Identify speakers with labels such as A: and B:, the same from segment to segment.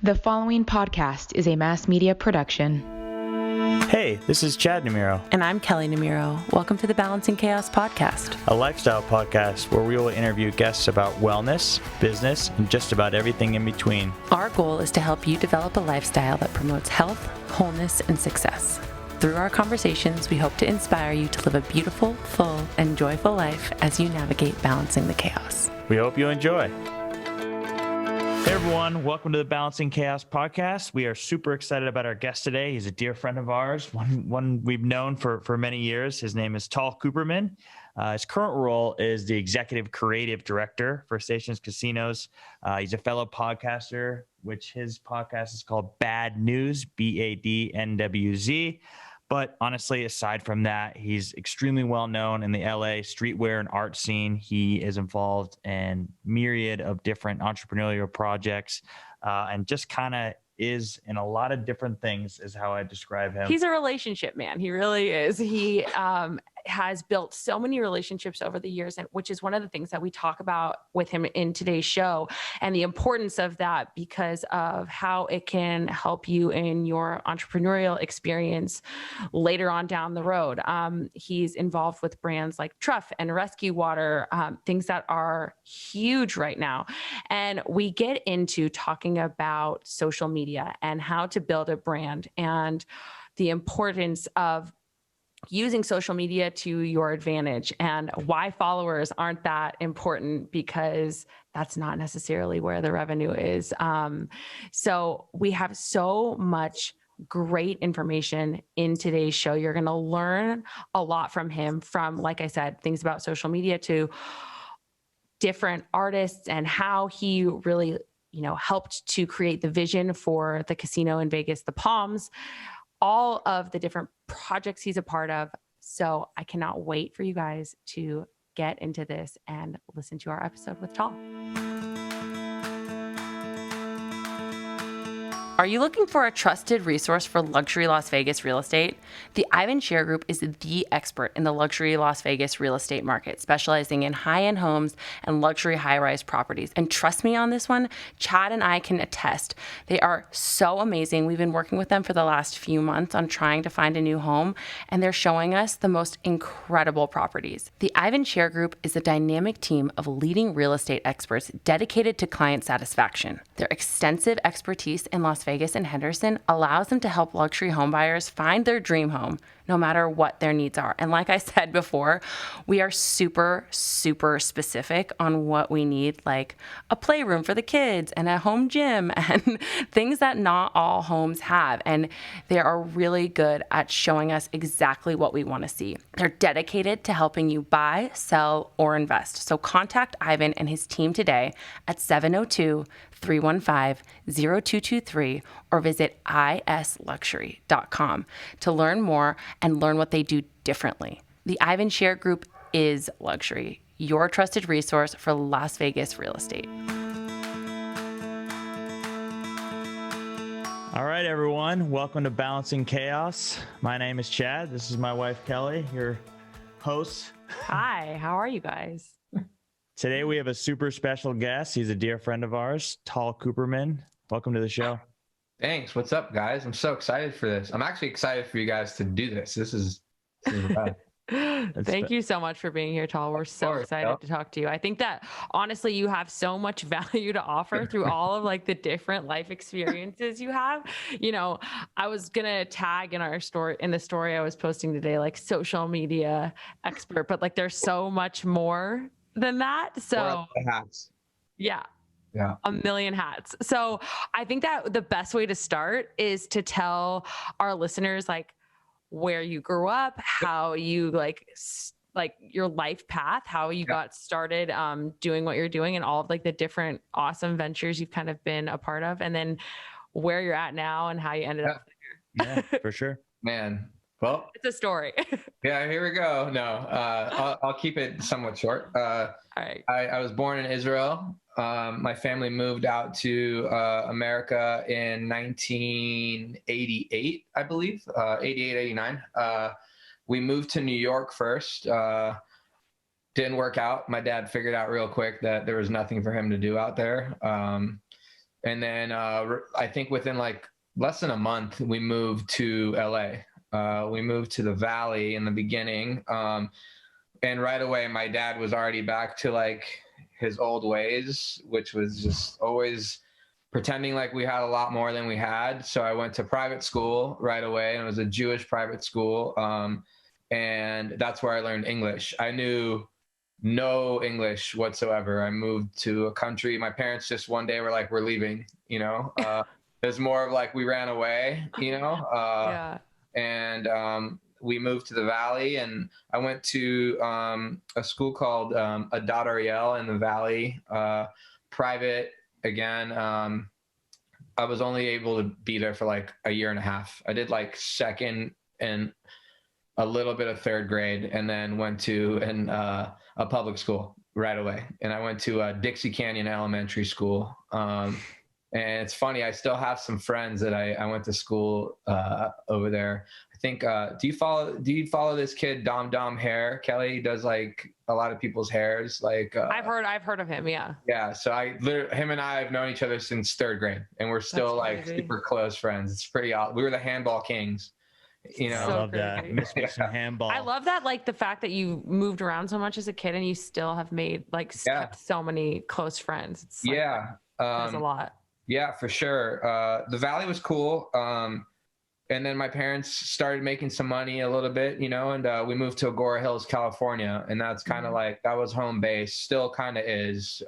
A: The following podcast is a mass media production.
B: Hey, this is Chad Namiro.
C: And I'm Kelley Namiro. Welcome to the Balancing Chaos podcast,
B: A lifestyle podcast where we will interview guests about wellness, business, and just about everything in between.
C: Our goal is to help you develop a lifestyle that promotes health, wholeness, and success. Through our conversations, we hope to inspire you to live a beautiful, full, and joyful life as you navigate balancing the chaos.
B: We hope you enjoy. Hey everyone, welcome to the Balancing Chaos podcast. We are super excited about our guest today. He's a dear friend of ours, one we've known for many years. His name is Tal Cooperman. His current role is the executive creative director for Stations Casinos. He's a fellow podcaster, which his podcast is called Bad News, BADNWZ. But honestly, aside from that, he's extremely well known in the LA streetwear and art scene. He is involved in myriad of different entrepreneurial projects and just kind of is in a lot of different things is how I describe him.
D: He's a relationship man. He really is. He has built so many relationships over the years, and which is one of the things that we talk about with him in today's show, and the importance of that because of how it can help you in your entrepreneurial experience later on down the road. He's involved with brands like Truff and RESQWATER, things that are huge right now. And we get into talking about social media and how to build a brand and the importance of using social media to your advantage and why followers aren't that important because that's not necessarily where the revenue is. So we have so much great information in today's show. You're going to learn a lot from him, from, like I said, things about social media to different artists and how he really, helped to create the vision for the casino in Vegas, the Palms, all of the different projects he's a part of. So I cannot wait for you guys to get into this and listen to our episode with Tal.
C: Are you looking for a trusted resource for luxury Las Vegas real estate? The Ivan Share Group is the expert in the luxury Las Vegas real estate market, specializing in high-end homes and luxury high-rise properties. And trust me on this one, Chad and I can attest. They are so amazing. We've been working with them for the last few months on trying to find a new home, and they're showing us the most incredible properties. The Ivan Share Group is a dynamic team of leading real estate experts dedicated to client satisfaction. Their extensive expertise in Las Vegas and Henderson allows them to help luxury home buyers find their dream home, no matter what their needs are. And like I said before, we are super, super specific on what we need, like a playroom for the kids and a home gym and things that not all homes have. And they are really good at showing us exactly what we want to see. They're dedicated to helping you buy, sell, or invest. So contact Ivan and his team today at 702-315-0223 or visit isluxury.com to learn more and learn what they do differently. The Ivan Share Group is luxury, your trusted resource for Las Vegas real estate.
B: All right, everyone. Welcome to Balancing Chaos. My name is Chad. This is my wife, Kelley, your host.
D: Hi, how are you guys?
B: Today, we have a super special guest. He's a dear friend of ours, Tal Cooperman. Welcome to the show.
E: Thanks. What's up, guys? I'm so excited for this. I'm actually excited for you guys to do this. This is rad.
D: Thank you so much for being here, Tal. We're so excited to talk to you. I think that honestly, you have so much value to offer through all of like the different life experiences you have. I was gonna tag in the story I was posting today, like social media expert, but like there's so much more than that. So yeah. A million hats. So I think that the best way to start is to tell our listeners like where you grew up, how you like your life path, how you got started doing what you're doing and all of like the different awesome ventures you've kind of been a part of, and then where you're at now and how you ended up
B: there. Yeah, for sure.
E: Man. Well,
D: it's a story.
E: Yeah, here we go. No, I'll keep it somewhat short. All
D: right.
E: I was born in Israel. My family moved out to America in 1988, I believe, 88, 89. We moved to New York first. Didn't work out. My dad figured out real quick that there was nothing for him to do out there. And then I think within like less than a month, we moved to LA. We moved to the Valley in the beginning. And right away, my dad was already back to like his old ways, which was just always pretending like we had a lot more than we had. So I went to private school right away, and it was a Jewish private school. And that's where I learned English. I knew no English whatsoever. I moved to a country. My parents just one day were like, we're leaving, you know. It was more of like we ran away, you know.
D: Yeah.
E: And we moved to the Valley, and I went to a school called Adat Ariel in the Valley, private again. I was only able to be there for like a year and a half. I did like second and a little bit of third grade, and then went to a public school right away. And I went to Dixie Canyon Elementary School. And it's funny, I still have some friends that I went to school over there. I think, do you follow this kid, Dom Hair? Kelley does like a lot of people's hairs. Like
D: I've heard of him. Yeah.
E: Yeah. So him and I have known each other since third grade, and we're still like super close friends. It's pretty odd. We were the handball kings. You know,
B: I love that. Miss me some handball.
D: I love that, like the fact that you moved around so much as a kid and you still have made kept so many close friends. It's like, that's a lot.
E: Yeah, for sure. The Valley was cool. And then my parents started making some money a little bit, you know, and we moved to Agora Hills, California. And that's kind of like, that was home base, still kind of is.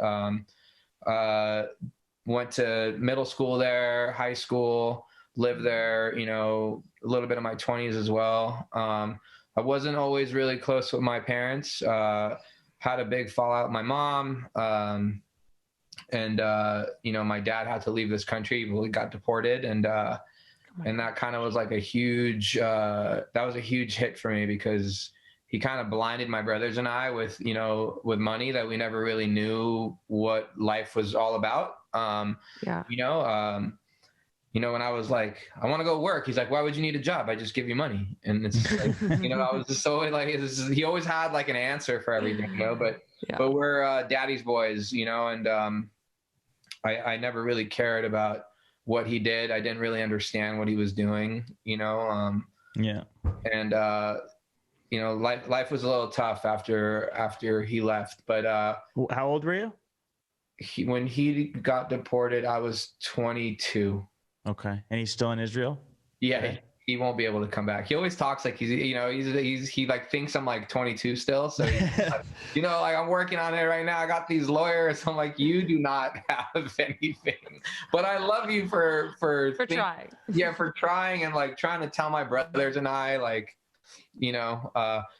E: Went to middle school there, high school, lived there, you know, a little bit of my 20s as well. I wasn't always really close with my parents. Had a big fallout with my mom. And you know, my dad had to leave this country. He got deported, and that kind of was like a huge hit for me, because he kind of blinded my brothers and I with money, that we never really knew what life was all about. When I was like, I want to go work, he's like, why would you need a job? I just give you money. And it's just like, you know, I was just always like, he always had like an answer for everything, you know, but we're daddy's boys, you know, and I never really cared about what he did. I didn't really understand what he was doing, you know. And you know, life was a little tough after he left. But
B: how old were you?
E: When he got deported, I was 22.
B: Okay. And he's still in Israel?
E: Yeah.
B: Okay.
E: He won't be able to come back. He always talks like he like thinks I'm like 22 still. So, like, you know, like I'm working on it right now. I got these lawyers. I'm like, you do not have anything, but I love you for
D: trying.
E: Yeah. For trying, and like trying to tell my brothers and I, like, you know,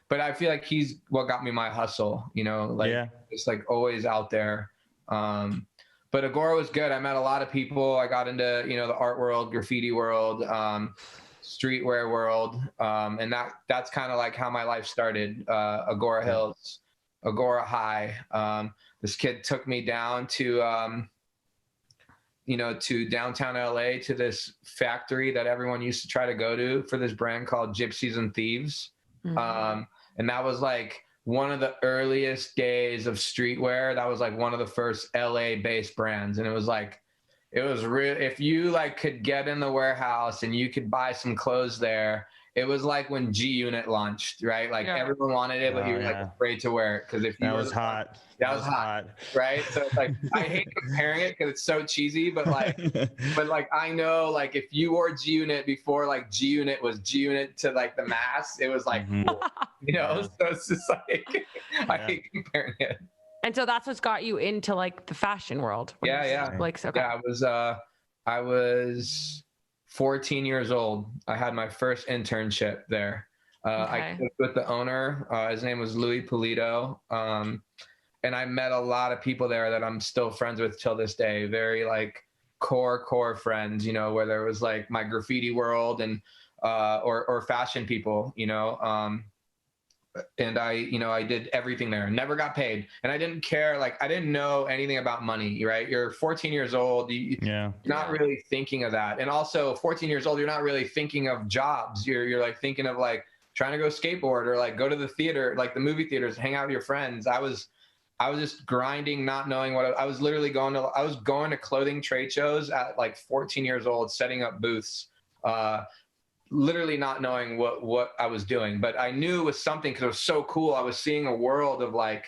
E: but I feel like he's what got me my hustle, you know, like it's like always out there. But Agora was good. I met a lot of people. I got into, you know, the art world, graffiti world, streetwear world. And that's kind of like how my life started. Agora Hills, Agora High. This kid took me down to, to downtown LA, to this factory that everyone used to try to go to for this brand called Gypsies and Thieves. Mm-hmm. And that was like one of the earliest days of streetwear. That was like one of the first LA based brands. And it was real. If you like could get in the warehouse and you could buy some clothes there, it was like when G Unit launched, right? Like everyone wanted it, but you were like afraid to wear it. Cause if you
B: that was hot.
E: That was hot. Right. So it's like, I hate comparing it because it's so cheesy, but like I know, like if you wore G Unit before like G Unit was G Unit to like the mass, it was like, cool, you know? So it's just like, I hate comparing it.
D: And so that's what's got you into like the fashion world. Like, so
E: yeah, I was 14 years old. I had my first internship there. I cooked with the owner. His name was Louis Polito. And I met a lot of people there that I'm still friends with till this day. Very like core friends, you know, whether it was like my graffiti world and or fashion people, you know. And I did everything there. Never got paid, and I didn't care. Like I didn't know anything about money. Right? You're 14 years old. You're not really thinking of that. And also, 14 years old, you're not really thinking of jobs. You're like thinking of like trying to go skateboard or like go to the theater, like the movie theaters, hang out with your friends. I was I was just grinding, not knowing what I was literally going to clothing trade shows at like 14 years old, setting up booths, literally not knowing what I was doing. But I knew it was something because it was so cool. I was seeing a world of like,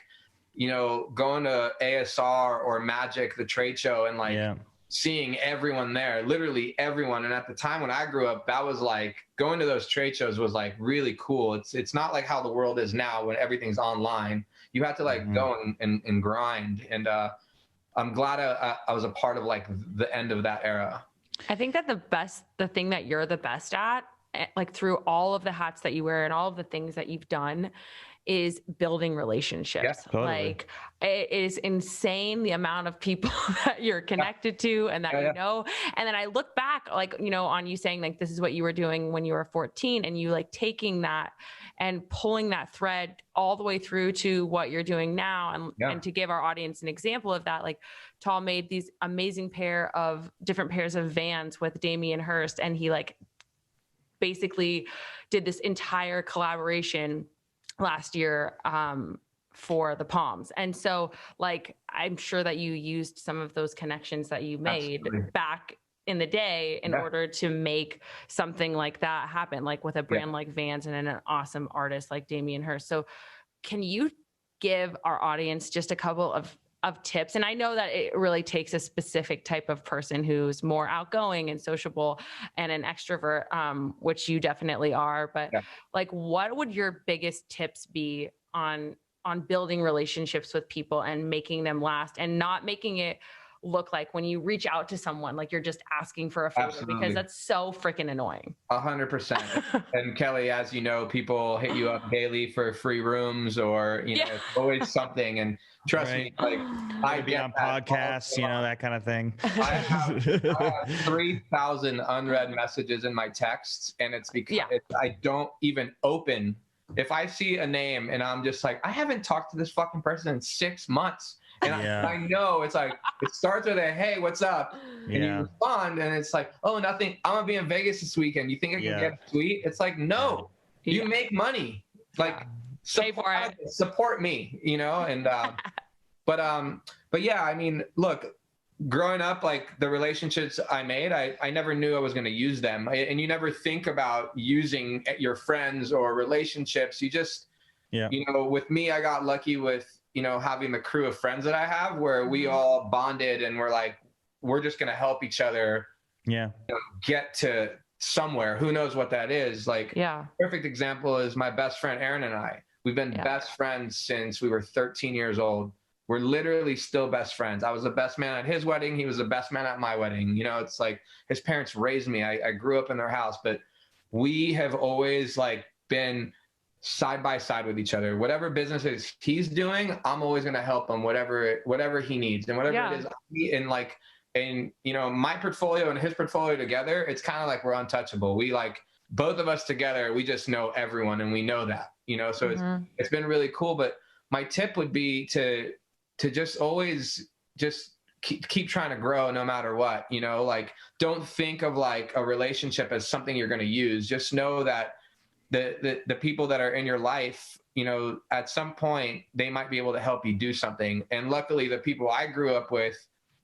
E: going to ASR or Magic, the trade show, and like seeing everyone there, literally everyone. And at the time when I grew up, that was like going to those trade shows was like really cool. It's not like how the world is now when everything's online. You have to like go and grind. And I'm glad I was a part of like the end of that era.
D: I think that the thing that you're the best at, like through all of the hats that you wear and all of the things that you've done, is building relationships.
B: Yeah, totally.
D: Like it is insane the amount of people that you're connected to and that you know. And then I look back, like, on you saying like, this is what you were doing when you were 14, and you like taking that and pulling that thread all the way through to what you're doing now. And to give our audience an example of that, like Tal made these amazing different pairs of Vans with Damien Hirst. And he like basically did this entire collaboration last year for the Palms. And so like, I'm sure that you used some of those connections that you made back in the day in order to make something like that happen, like with a brand like Vans and an awesome artist like Damien Hirst. So can you give our audience just a couple of tips? And I know that it really takes a specific type of person who's more outgoing and sociable and an extrovert, which you definitely are. But like, what would your biggest tips be on building relationships with people and making them last, and not making it look like when you reach out to someone, like you're just asking for a favor, because that's so freaking annoying.
E: 100%. And Kelley, as you know, people hit you up daily for free rooms or, it's always something. And trust me, like I
B: be on podcasts, that kind of thing.
E: I have 3,000 unread messages in my texts, and it's because I don't even open. If I see a name and I'm just like, I haven't talked to this fucking person in 6 months. And I know it's like, it starts with a, hey, what's up? And you respond and it's like, oh, nothing. I'm going to be in Vegas this weekend. You think I can get a tweet? It's like, no, you make money. Like support me, and, but yeah, I mean, look, growing up, like the relationships I made, I never knew I was going to use them. And you never think about using your friends or relationships. You just, with me, I got lucky with, having the crew of friends that I have where we all bonded and we're like, we're just going to help each other get to somewhere. Who knows what that is? Like, perfect example is my best friend, Aaron, and I. We've been best friends since we were 13 years old. We're literally still best friends. I was the best man at his wedding. He was the best man at my wedding. It's like his parents raised me. I grew up in their house, but we have always like been side by side with each other. Whatever businesses he's doing, I'm always going to help him, whatever he needs, and whatever it is. And my portfolio and his portfolio together, it's kind of like we're untouchable. We like both of us together, we just know everyone, and we know that, so it's been really cool. But my tip would be to just always just keep trying to grow no matter what, like don't think of like a relationship as something you're going to use. Just know that the people that are in your life, at some point they might be able to help you do something. And luckily the people I grew up with,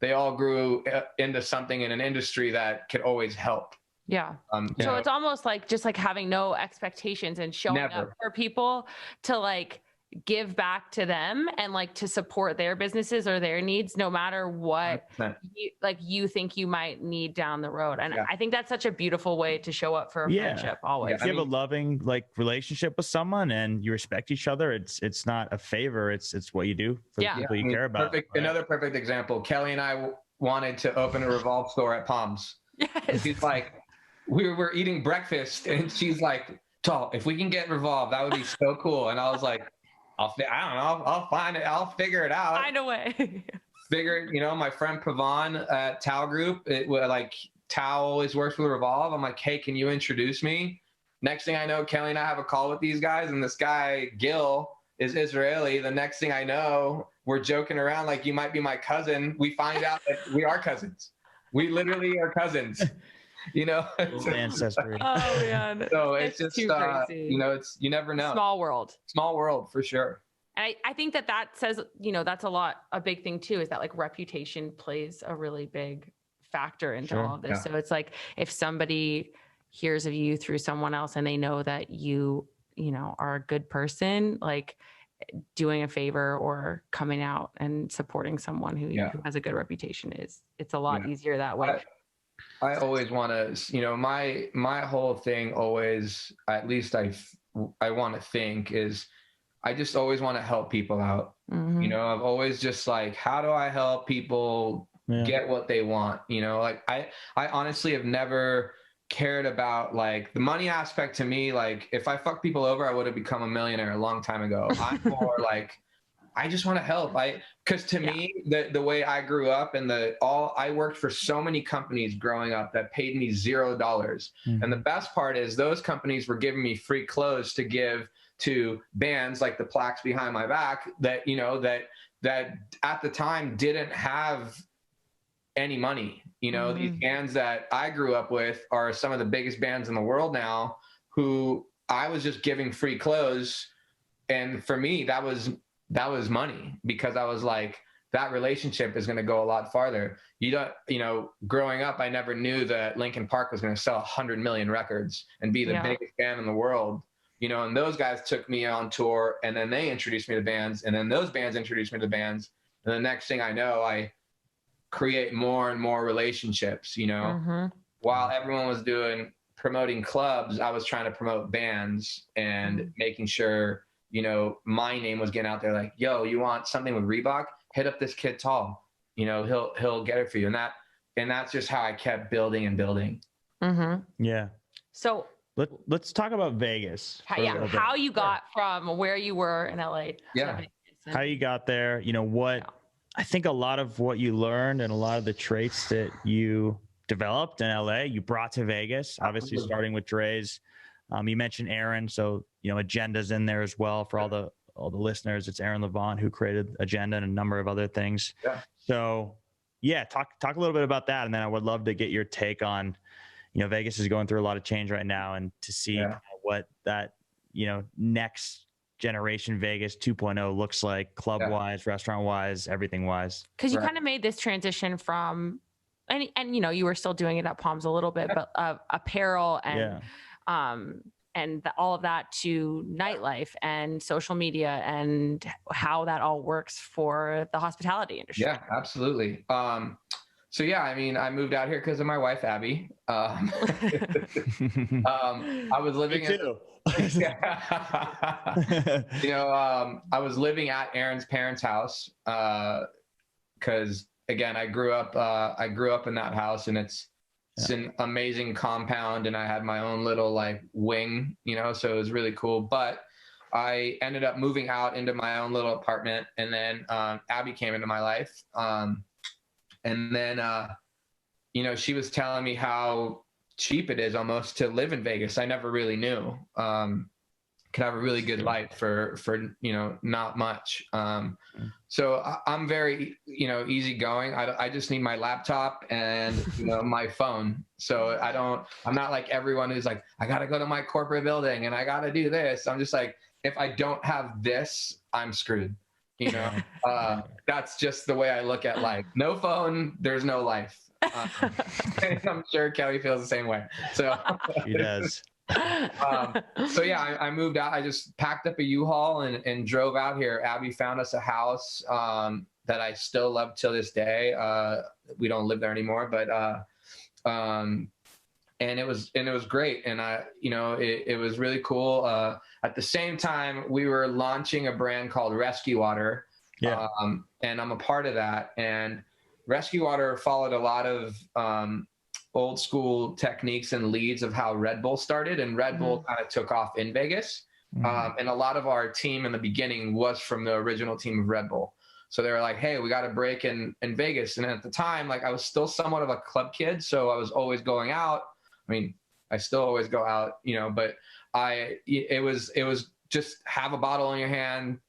E: they all grew into something in an industry that could always help.
D: So it's almost like just like having no expectations and showing up for people to like give back to them and like to support their businesses or their needs, no matter what you think you might need down the road. And I think that's such a beautiful way to show up for a friendship always.
B: If you have a loving like relationship with someone and you respect each other, it's not a favor. It's what you do for the people you care about.
E: Another perfect example. Kelley and I wanted to open a Revolve store at Palms. And she's like, we were eating breakfast and she's like, Tal, if we can get Revolve, that would be so cool. And I was like, I don't know. I'll find it. I'll figure it out.
D: Find a way.
E: My friend Pavan at Tal Group, Tal always works with Revolve. I'm like, hey, can you introduce me? Next thing I know, Kelley and I have a call with these guys, and this guy, Gil, is Israeli. The next thing I know, we're joking around like, you might be my cousin. We find out that we are cousins. We literally are cousins.
B: Ancestry.
D: Oh man.
E: So it's just
D: too crazy.
E: you never know.
D: Small world
E: For sure.
D: And I think that says, that's a big thing too, is that like reputation plays a really big factor into all of this.
E: Yeah.
D: So it's like, if somebody hears of you through someone else and they know that you are a good person, like doing a favor or coming out and supporting someone who has a good reputation, it's a lot easier that way.
E: I always want to, my whole thing always, at least I want to think, is I just always want to help people out.
D: Mm-hmm.
E: I've always just like, how do I help people get what they want? Like I honestly have never cared about like the money aspect. To me, like if I fuck people over, I would have become a millionaire a long time ago. I'm more like, I just want to help. Because to me, the way I grew up and I worked for so many companies growing up that paid me $0. Mm-hmm. And the best part is those companies were giving me free clothes to give to bands like the plaques behind my back that at the time didn't have any money.
D: Mm-hmm.
E: These bands that I grew up with are some of the biggest bands in the world now, who I was just giving free clothes. And for me, that was money, because I was like, that relationship is going to go a lot farther. Growing up, I never knew that Linkin Park was going to sell 100 million records and be the biggest band in the world. And those guys took me on tour, and then they introduced me to bands, and then those bands introduced me to bands. And the next thing I know, I create more and more relationships,
D: Mm-hmm.
E: While everyone was promoting clubs, I was trying to promote bands and making sure, my name was getting out there. Like, yo, you want something with Reebok? Hit up this kid Tal. He'll get it for you. And that's just how I kept building and building.
D: Mm-hmm.
B: Yeah.
D: So
B: let's talk about Vegas.
D: How you got from where you were in LA to Vegas.
B: How you got there, I think a lot of what you learned and a lot of the traits that you developed in LA, you brought to Vegas, obviously starting with Dre's. You mentioned Aaron, so Agenda's in there as well for all the listeners. It's Aaron Levant who created Agenda and a number of other things.
E: Yeah.
B: So talk a little bit about that, and then I would love to get your take on, Vegas is going through a lot of change right now, and to see what that next generation Vegas 2.0 looks like, club wise, restaurant wise, everything wise.
D: Because you kind of made this transition from, and you were still doing it at Palms a little bit, but apparel and all of that to nightlife and social media and how that all works for the hospitality industry.
E: Yeah, absolutely. So I moved out here because of my wife, Abby. I was living I was living at Aaron's parents' house because again, I grew up in that house, and it's an amazing compound, and I had my own little like wing, so it was really cool. But I ended up moving out into my own little apartment, and then Abby came into my life. And then, she was telling me how cheap it is almost to live in Vegas. I never really knew. Could have a really good life for not much. So I'm very, easygoing. I just need my laptop and, my phone. So I'm not like everyone who's like, I got to go to my corporate building and I got to do this. I'm just like, if I don't have this, I'm screwed. That's just the way I look at life. No phone, there's no life. I'm sure Kelley feels the same way. So
B: she does.
E: I moved out. I just packed up a U-Haul and drove out here. Abby found us a house that I still love till this day. We don't live there anymore, but and it was great. And it was really cool. At the same time, we were launching a brand called RESQWATER.
B: Yeah.
E: And I'm a part of that. And RESQWATER followed a lot of old school techniques and leads of how Red Bull started, and Red Bull kind of took off in Vegas. And a lot of our team in the beginning was from the original team of Red Bull. So they were like, hey, we got a break in Vegas. And at the time, like I was still somewhat of a club kid. So I was always going out. I mean, I still always go out, but it was just have a bottle in your hand,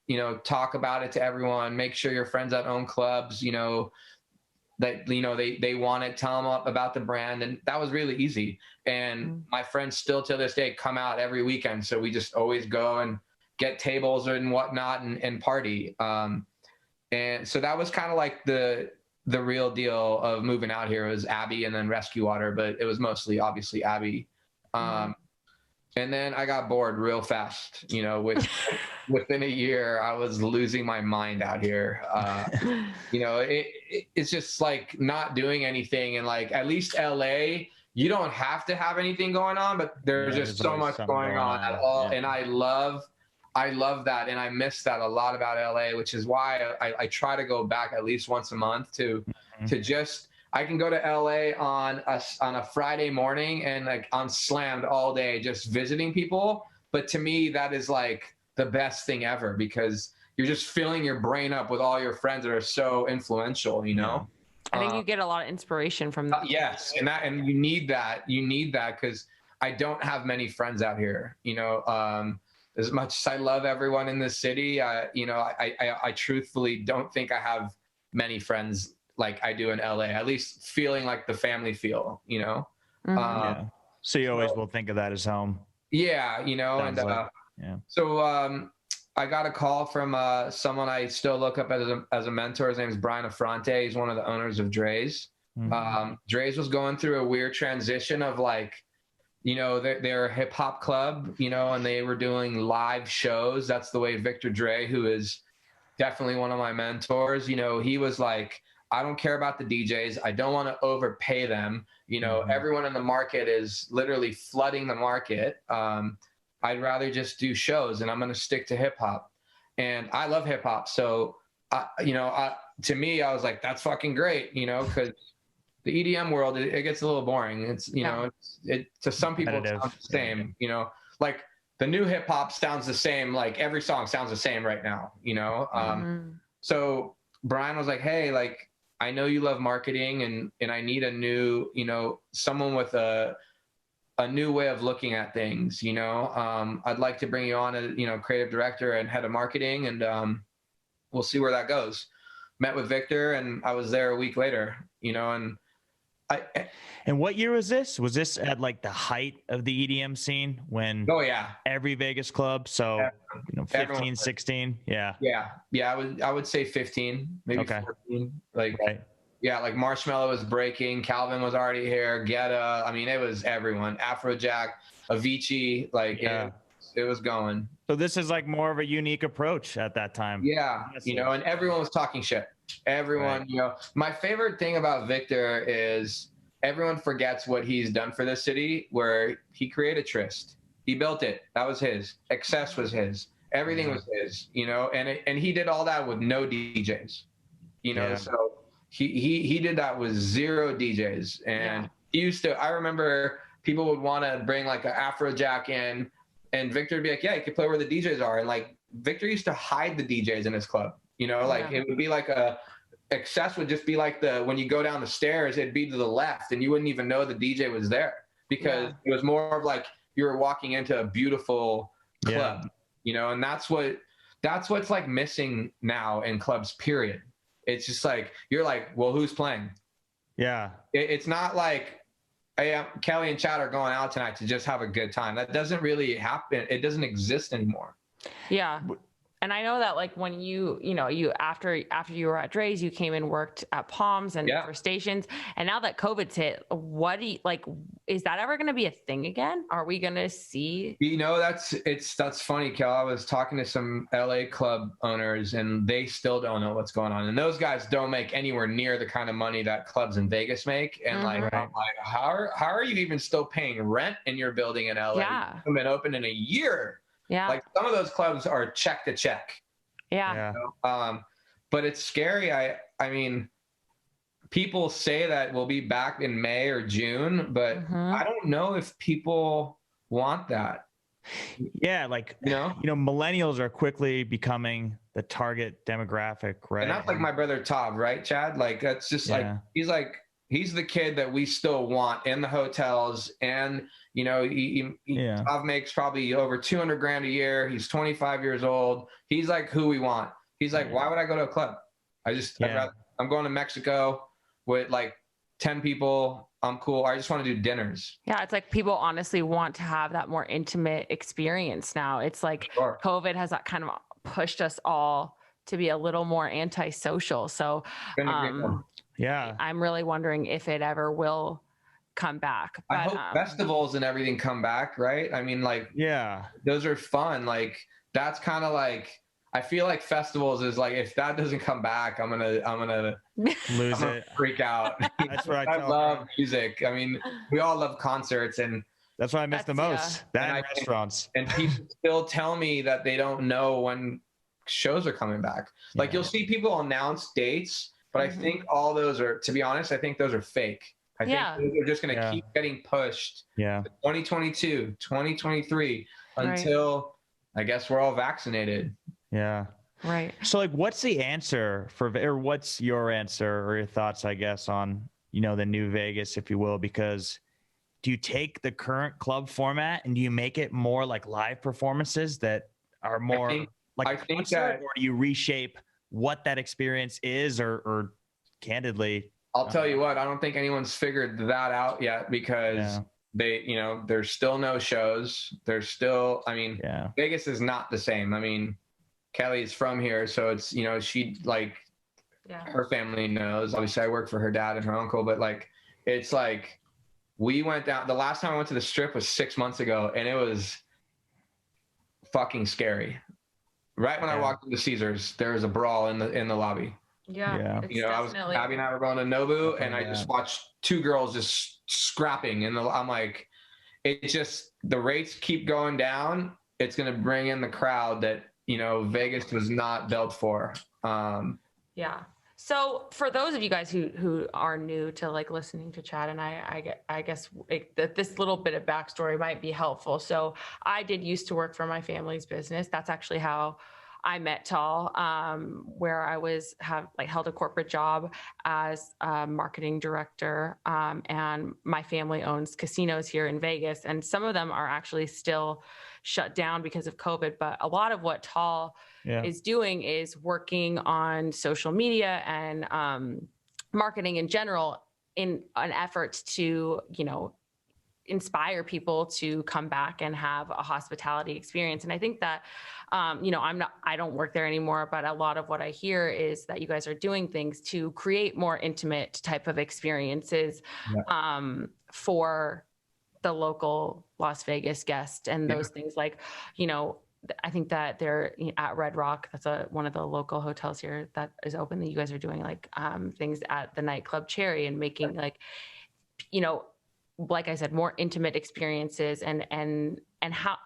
E: talk about it to everyone, make sure your friends that own clubs, that, they want it, tell them about the brand. And that was really easy. And my friends still to this day come out every weekend. So we just always go and get tables and whatnot and party. And so that was kind of like the real deal of moving out here. It was Abby and then RESQWATER, but it was mostly obviously Abby. And then I got bored real fast, you know, within a year, I was losing my mind out here. You know, it's just like not doing anything. And like, at least LA, you don't have to have anything going on, but there's just so much going on at all. Yeah. And I love that. And I miss that a lot about LA, which is why I try to go back at least once a month to just, I can go to LA on a Friday morning and like I'm slammed all day just visiting people. But to me, that is like the best thing ever because you're just filling your brain up with all your friends that are so influential, you know?
D: I think you get a lot of inspiration from that.
E: Yes. And you need that. You need that because I don't have many friends out here, you know? As much as I love everyone in this city, you know, I truthfully don't think I have many friends like I do in LA, at least feeling like the family feel, you know?
B: Yeah. So you always will think of that as home.
E: Yeah, you know,
B: Sounds
E: and
B: like, yeah.
E: So I got a call from someone I still look up as a mentor. His name is Brian Affronte. He's one of the owners of Dre's. Dre's was going through a weird transition of like, you know, they're a hip hop club, you know, and they were doing live shows. That's the way Victor Dre, who is definitely one of my mentors, you know, he was like, I don't care about the DJs. I don't want to overpay them. You know, everyone in the market is literally flooding the market. I'd rather just do shows and I'm going to stick to hip hop. And I love hip hop. So, you know, to me, I was like, that's fucking great, you know, because the EDM world, it gets a little boring. It's, you know, it to some people it sounds the same, you know, like the new hip hop sounds the same. Like every song sounds the same right now, you know? So Brian was like, hey, like, I know you love marketing and I need a new, you know, someone with a new way of looking at things, you know. I'd like to bring you on as, you know, creative director and head of marketing and we'll see where that goes. Met with Victor and I was there a week later, you know, and
B: And what year was this? Was this at like the height of the EDM scene when every Vegas club, so you know, 15, 16? Yeah.
E: I would say 15, maybe 14. Like like Marshmello was breaking, Calvin was already here, Guetta, I mean it was everyone, Afrojack, Avicii, like it was going.
B: So this is like more of a unique approach at that time.
E: Yeah, you know, and everyone was talking shit. Everyone, you know, my favorite thing about Victor is everyone forgets what he's done for this city, where he created Trist. He built it. That was his. Excess was his. Everything was his, you know, and he did all that with no DJs, you know, so he did that with 0 DJs. And he used to, I remember people would want to bring like an Afrojack in and Victor would be like, yeah, you can play where the DJs are. And like Victor used to hide the DJs in his club. You know, like it would be like Excess would just be like when you go down the stairs, it'd be to the left and you wouldn't even know the DJ was there because it was more of like you were walking into a beautiful club, you know, and that's what's like missing now in clubs, period. It's just like, you're like, well, who's playing? Yeah. It's not like, hey, Kelley and Chad are going out tonight to just have a good time. That doesn't really happen. It doesn't exist anymore.
D: Yeah. And I know that like when you after you were at Dre's, you came and worked at Palms and for stations. And now that COVID's hit, what do you like, is that ever going to be a thing again? Are we going to see?
E: You know, that's funny, Kel. I was talking to some LA club owners and they still don't know what's going on. And those guys don't make anywhere near the kind of money that clubs in Vegas make. And I'm like, how are you even still paying rent in your building in LA?
D: Yeah.
E: You've been open in a year. Yeah. Like some of those clubs are check to check.
D: Yeah.
E: You know? But it's scary. I mean, people say that we'll be back in May or June, but I don't know if people want that.
B: Yeah. Like, you know, millennials are quickly becoming the target demographic, right?
E: And that's like my brother, Tav, right, Chad? Like, that's just he's the kid that we still want in the hotels. And, you know, Tav makes probably over 200 grand a year. He's 25 years old. He's like who we want. He's like, why would I go to a club? I'm going to Mexico with like 10 people, I'm cool. I just want to do dinners.
D: Yeah, it's like people honestly want to have that more intimate experience now. It's like
E: Sure.
D: COVID has kind of pushed us all to be a little more antisocial. So
E: Couldn't agree more.
B: Yeah.
D: I'm really wondering if it ever will come back. But,
E: I hope festivals and everything come back, right? I mean, like,
B: Yeah.
E: those are fun. Like, that's kind of like, I feel like festivals is like, if that doesn't come back, I'm gonna
B: Lose it.
E: freak out.
B: That's what I
E: I
B: tell
E: love
B: her.
E: music. I mean, we all love concerts, and
B: That's what I miss the
D: That's-
B: most. That
E: And
B: and
E: I-
B: restaurants.
E: and people still tell me that they don't know when shows are coming back. Like,
B: Yeah.
E: you'll see people announce dates, but I think all those are, to be honest, I think those are fake. I
D: Yeah.
E: think they're just going to
B: Yeah.
E: keep getting pushed
B: Yeah.
E: to 2022, 2023
D: Right.
E: until I guess we're all vaccinated.
B: Yeah.
D: right.
B: So like, what's the answer or what's your answer or your thoughts, I guess, on, the new Vegas, if you will, because do you take the current club format and do you make it more like live performances that are more
E: think-
B: like
E: I
B: a
E: think
B: concert,
E: that-
B: or do you reshape what that experience is or candidly?
E: I'll tell you what, I don't think anyone's figured that out yet because
B: Yeah.
E: they, there's still no shows. There's still,
B: Yeah.
E: Vegas is not the same. Kelley's from here, so it's, she like,
D: Yeah.
E: her family knows. Obviously, I work for her dad and her uncle, but like, it's like, we went down, the last time I went to the Strip was 6 months ago, and it was fucking scary. Right when I
B: Yeah.
E: walked into Caesars, there was a brawl in the lobby.
B: Yeah.
D: It's definitely-
E: Abby and I were going to Nobu,
B: Something
E: and I
B: like
E: just
B: that.
E: watched two girls just scrapping, and I'm like, it just, the rates keep going down. It's going to bring in the crowd that Vegas was not built for.
D: Yeah. So for those of you guys who are new to like listening to Chad and I guess that this little bit of backstory might be helpful. So I did used to work for my family's business. That's actually how I met Tal, where I held a corporate job as a marketing director. And my family owns casinos here in Vegas, and some of them are actually still shut down because of COVID. But a lot of what Tal is doing is working on social media and marketing in general in an effort to, inspire people to come back and have a hospitality experience. And I think that, I don't work there anymore, but a lot of what I hear is that you guys are doing things to create more intimate type of experiences for the local Las Vegas guest and those things like, I think that they're at Red Rock. That's one of the local hotels here that is open, that you guys are doing like things at the nightclub Cherry and making like, like I said, more intimate experiences and how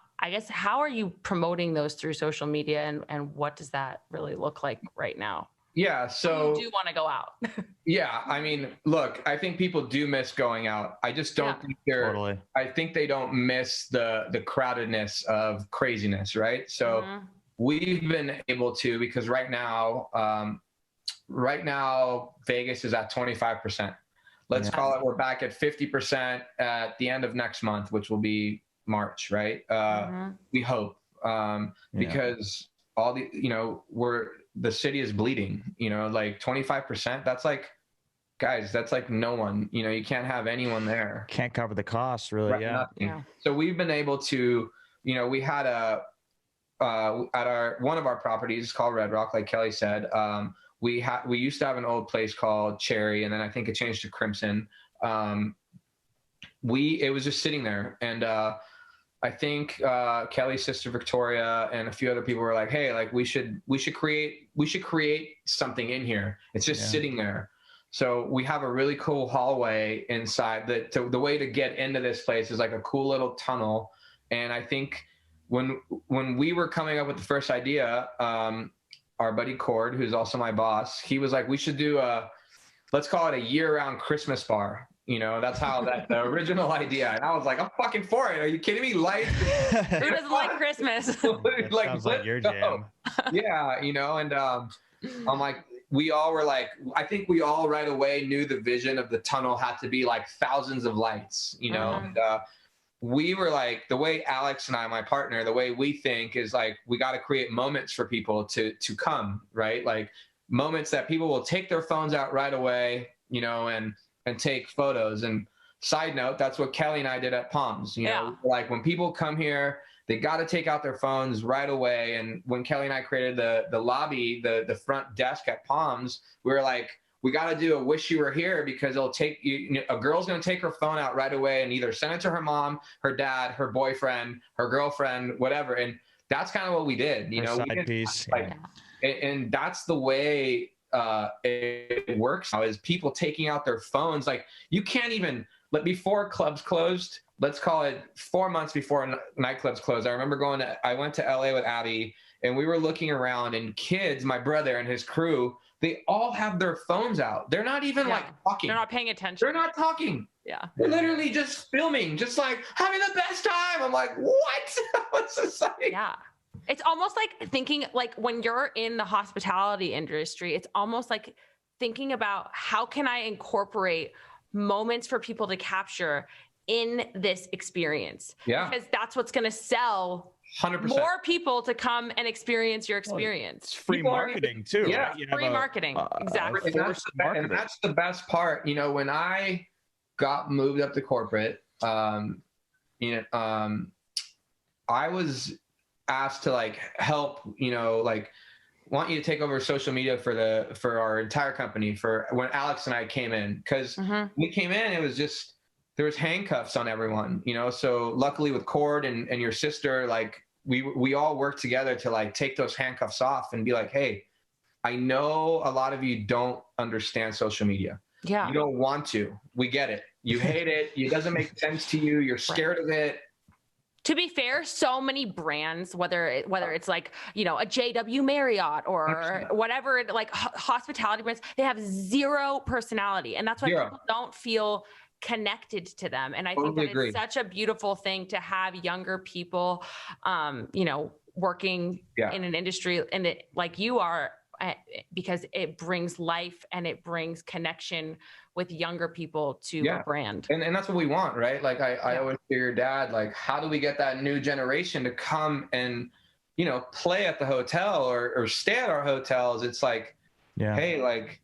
D: are you promoting those through social media and what does that really look like right now?
E: Yeah. So
D: you do want to go out.
E: yeah. Look, I think people do miss going out. I just don't think
B: Totally.
E: I think they don't miss the crowdedness of craziness. Right. So we've been able to, because right now Vegas is at 25%. Let's call it, we're back at 50% at the end of next month, which will be March, right? We hope, because all the, the city is bleeding, like 25%, that's like, guys, that's like no one, you can't have anyone there.
B: Can't cover the costs, really.
E: Right,
B: Yeah.
E: nothing. So we've been able to, we had at one of our properties called Red Rock, like Kelley said, we used to have an old place called Cherry, and then I think it changed to Crimson. It was just sitting there, and I think Kelley's sister Victoria and a few other people were like, "Hey, like we should create something in here." It's just sitting there. So we have a really cool hallway inside. The way to get into this place is like a cool little tunnel, and I think when we were coming up with the first idea, our buddy Cord, who's also my boss, he was like, we should do let's call it a year-round Christmas bar. That's how the original idea. And I was like, I'm fucking for it. Are you kidding me? Lights.
D: Who doesn't like Christmas?
B: That sounds like your jam.
E: Yeah, and I'm like, we all were like, I think we all right away knew the vision of the tunnel had to be like thousands of lights, and we were like, the way Alex and I, my partner, the way we think is like, we got to create moments for people to come, right? Like moments that people will take their phones out right away, and and take photos. And side note, that's what Kelley and I did at Palms. You know, like when people come here, they got to take out their phones right away. And when Kelley and I created the lobby, the front desk at Palms, we were like, we got to do a wish you were here, because it'll take you, a girl's going to take her phone out right away and either send it to her mom, her dad, her boyfriend, her girlfriend, whatever. And that's kind of what we did, you know,
B: side piece.
E: Like, and that's the way it works now, is people taking out their phones. Like, you can't even, before clubs closed, let's call it 4 months before nightclubs closed. I remember I went to LA with Abby, and we were looking around, and kids, my brother and his crew, they all have their phones out. They're not even like talking.
D: They're not paying attention.
E: They're not talking.
D: Yeah.
E: They're literally just filming, just like having the best time. I'm like, what? What's this like?
D: Yeah. It's almost like thinking, like when you're in the hospitality industry, it's almost like thinking about how can I incorporate moments for people to capture in this experience?
E: Yeah.
D: Because that's what's going to sell
E: 100%.
D: more people to come and experience your experience.
B: It's free marketing too.
E: Yeah.
B: Right?
D: Free marketing. Exactly.
E: And that's the best part. You know, when I got moved up to corporate, I was asked to like help, you know, like want you to take over social media for our entire company for when Alex and I came in, because we came in, it was just, there was handcuffs on everyone, you know? So luckily with Cord and your sister, like we all worked together to like take those handcuffs off and be like, hey, I know a lot of you don't understand social media.
D: Yeah.
E: You don't want to, we get it. You hate it. It doesn't make sense to you. You're scared of it.
D: To be fair, so many brands, whether it's like, you know, a JW Marriott or whatever, like hospitality brands, they have zero personality. And that's why people don't feel connected to them. And I think that it's such a beautiful thing to have younger people, you know, working in an industry and it, like you are, because it brings life and it brings connection with younger people to a brand.
E: And that's what we want, right? Like I always hear your dad, like, how do we get that new generation to come and, you know, play at the hotel or stay at our hotels? It's like, hey, like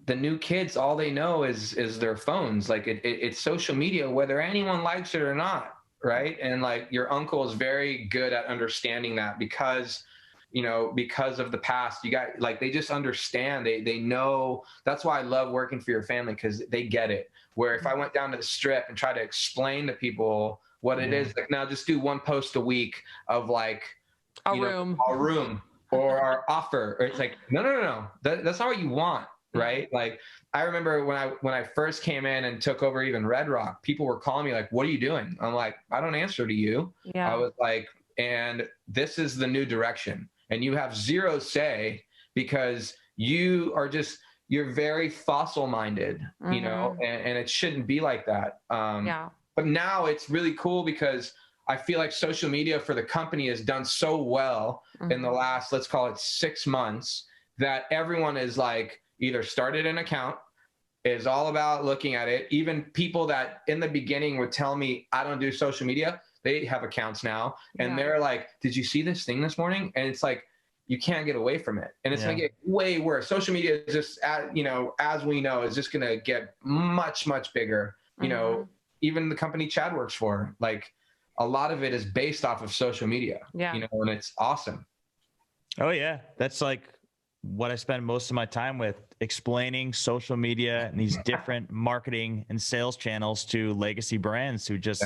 E: the new kids, all they know is their phones. Like it's social media, whether anyone likes it or not. Right. And like your uncle is very good at understanding that because of the past, you got like, they just understand, they know. That's why I love working for your family, because they get it. Where if I went down to the strip and try to explain to people what it is, like, now just do one post a week of like our room or our offer. Or it's like, no. That's not what you want. Right. Like I remember when I first came in and took over even Red Rock, people were calling me like, what are you doing? I'm like, I don't answer to you. Yeah. I was like, and this is the new direction. And you have zero say because you're very fossil minded, you know, and it shouldn't be like that. But now it's really cool because I feel like social media for the company has done so well in the last, let's call it 6 months, that everyone is like either started an account, is all about looking at it. Even people that in the beginning would tell me, I don't do social media, they have accounts now. And they're like, did you see this thing this morning? And it's like, you can't get away from it. And it's going to get way worse. Social media is just, you know, as we know, is just going to get much, much bigger. You know, even the company Chad works for, like a lot of it is based off of social media, you know, and it's awesome.
B: Oh yeah. That's like what I spend most of my time with, explaining social media and these different marketing and sales channels to legacy brands who just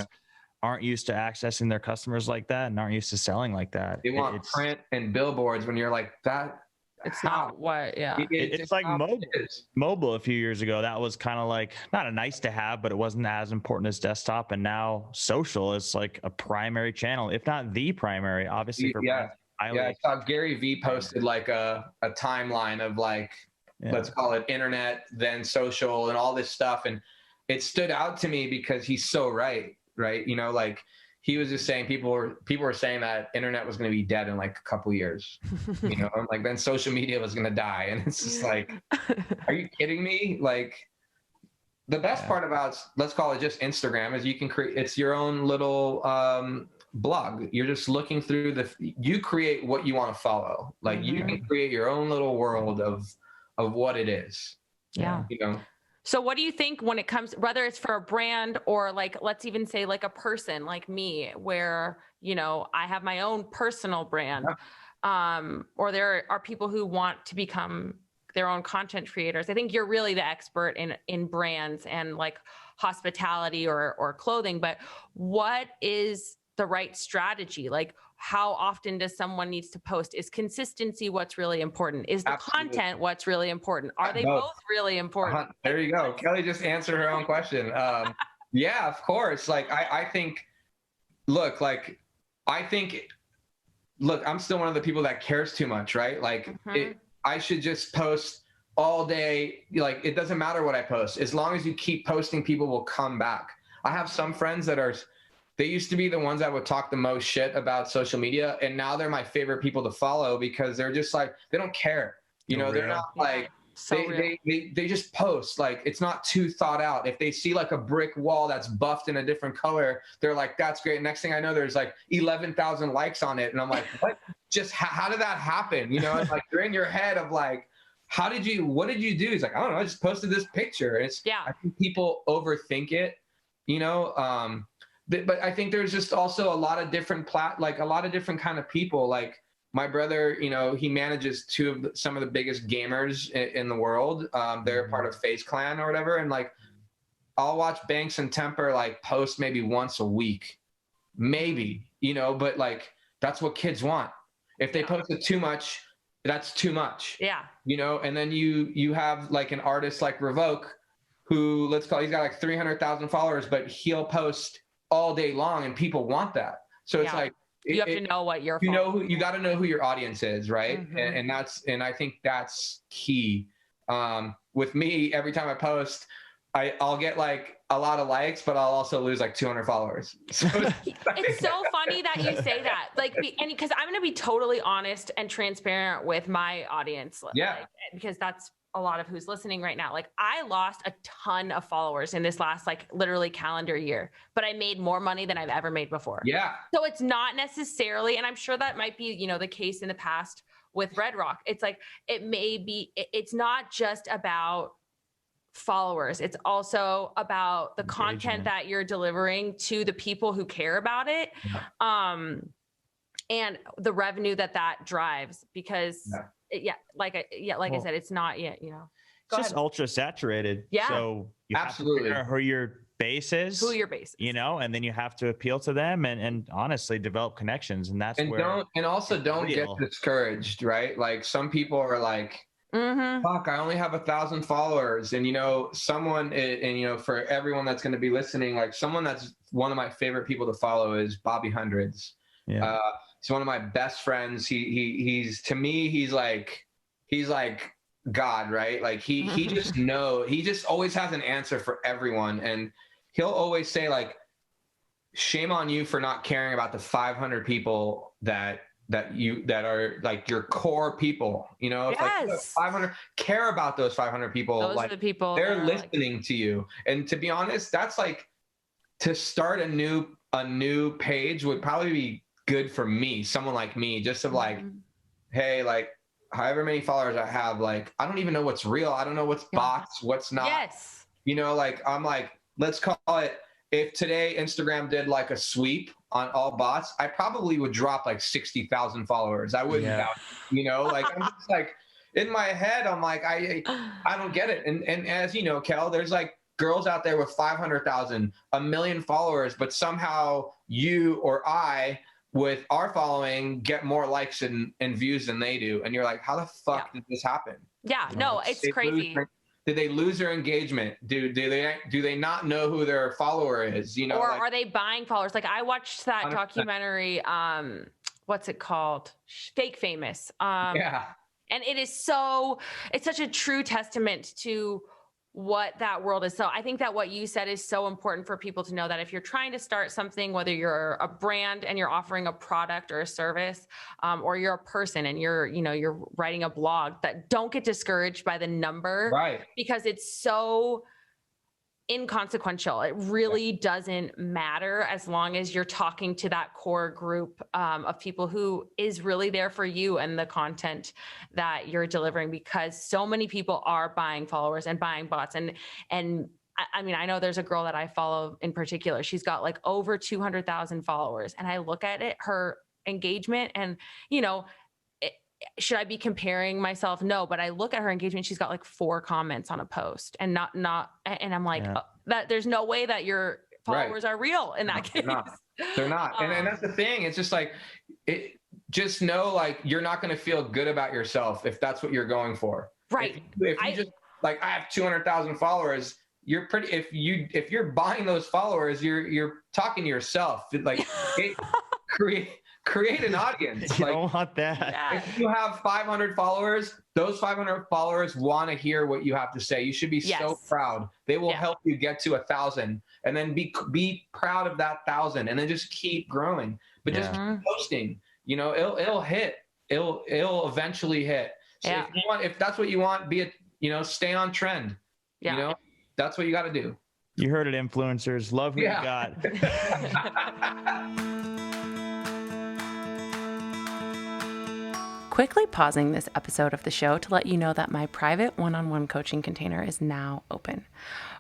B: aren't used to accessing their customers like that and aren't used to selling like that.
E: They want print and billboards when you're like that.
D: It's not what,
B: it's like mobile a few years ago. That was kind of like not a nice to have, but it wasn't as important as desktop. And now social is like a primary channel, if not the primary, obviously. For
E: I saw Gary Vee posted like a timeline of like, let's call it internet, then social and all this stuff. And it stood out to me because he's so right. You know, like he was just saying people were saying that internet was going to be dead in like a couple years, you know, and like then social media was going to die. And it's just like, are you kidding me? Like the best part about, let's call it just Instagram, is you can create, it's your own little blog. You're just looking through you create what you want to follow. Like you can create your own little world of what it is.
D: Yeah.
E: You know?
D: So what do you think when it comes, whether it's for a brand or like, let's even say like a person like me, where, you know, I have my own personal brand, or there are people who want to become their own content creators. I think you're really the expert in brands and like hospitality or clothing, but what is the right strategy? Like, how often does someone needs to post? Is consistency what's really important? Is the content what's really important? Are they both really important?
E: There you go. Kelley just answered her own question. Yeah, of course. Like, I think, look, I'm still one of the people that cares too much, right? Like, I should just post all day. Like, it doesn't matter what I post. As long as you keep posting, people will come back. I have some friends they used to be the ones that would talk the most shit about social media, and now they're my favorite people to follow because they're just like, they don't care. You know, they're not like, they just post. Like, it's not too thought out. If they see like a brick wall that's buffed in a different color, they're like, that's great. Next thing I know, there's like 11,000 likes on it. And I'm like, what? Just how did that happen? You know, it's like, you're in your head of like, what did you do? He's like, I don't know, I just posted this picture. And I think people overthink it, you know? But I think there's just also a lot of different kind of people. Like, my brother, you know, he manages some of the biggest gamers in the world. They're part of FaZe Clan or whatever. And like, I'll watch Banks and Temper like post maybe once a week, maybe, you know, but like, that's what kids want. If they post it too much, that's too much. Yeah. You know, and then you have like an artist like Revoke, who he's got like 300,000 followers, but he'll post all day long and people want that. So it's like,
D: you have to know what you
E: got to know who your audience is. Right. And I think that's key. With me, every time I post, I'll get like a lot of likes, but I'll also lose like 200 followers. So
D: it's so funny that you say that, like, and because I'm going to be totally honest and transparent with my audience.
E: Yeah.
D: Like, because that's a lot of who's listening right now. Like, I lost a ton of followers in this last, like, literally calendar year, but I made more money than I've ever made before.
E: Yeah.
D: So it's not necessarily, and I'm sure that might be, you know, the case in the past with Red Rock. It's like, it's not just about followers. It's also about the content that you're delivering to the people who care about it. And the revenue that drives, because like I said, it's not yet, you know,
B: it's just ultra saturated.
D: Yeah.
B: So you
E: absolutely
B: have to figure out who your base is, you know, and then you have to appeal to them and honestly develop connections. And
E: also don't get discouraged, right? Like, some people are like, fuck, I only have 1,000 followers. And, you know, and, you know, for everyone that's going to be listening, like, someone that's one of my favorite people to follow is Bobby Hundreds. Yeah. He's one of my best friends. He's to me, he's like God, right? Like, he just always has an answer for everyone. And he'll always say, like, shame on you for not caring about the 500 people that are like your core people, you know. It's like 500, care about those 500 people.
D: Those
E: like,
D: are the people
E: they're listening to you. And to be honest, that's like, to start a new page would probably be good for me, someone like me, just of like, hey, like, however many followers I have, like, I don't even know what's real. I don't know what's bots, what's not.
D: Yes.
E: You know, like, I'm like, let's call it, if today Instagram did like a sweep on all bots, I probably would drop like 60,000 followers. I wouldn't doubt it, you know, like, I'm just like, in my head, I'm like, I don't get it. And as you know, Kel, there's like girls out there with 500,000, 1 million followers, but somehow you or I, with our following, get more likes and views than they do. And you're like, how the fuck did this happen?
D: Yeah, no, it's crazy.
E: Did they lose their engagement? Do they not know who their follower is? You know,
D: or like, are they buying followers? Like, I watched that 100%. Documentary. What's it called? Fake Famous.
E: Yeah.
D: And it's such a true testament to what that world is. So I think that what you said is so important for people to know, that if you're trying to start something, whether you're a brand and you're offering a product or a service, or you're a person and you're writing a blog, that don't get discouraged by the number,
E: right?
D: Because it's so inconsequential. It really doesn't matter as long as you're talking to that core group of people who is really there for you and the content that you're delivering, because so many people are buying followers and buying bots. And I mean, I know there's a girl that I follow in particular. She's got like over 200,000 followers. And I look at it, her engagement, and, you know, should I be comparing myself? No, but I look at her engagement. She's got like 4 comments on a post, and and I'm like, that there's no way that your followers are real in that case.
E: They're not. And that's the thing. It's just like, just know, like, you're not going to feel good about yourself if that's what you're going for.
D: Right.
E: If you just like, I have 200,000 followers, you're pretty, if you're buying those followers, you're talking to yourself. Like, create an audience.
B: You
E: like,
B: don't want that.
D: Yeah.
E: If you have 500 followers, those 500 followers want to hear what you have to say. You should be so proud. They will help you get to 1,000, and then be proud of that 1,000, and then just keep growing. But just keep posting. You know, it'll hit. It'll eventually hit. So if that's what you want, stay on trend.
D: Yeah.
E: You know, that's what you got to do.
B: You heard it, influencers. Love who you got.
C: Quickly pausing this episode of the show to let you know that my private one-on-one coaching container is now open.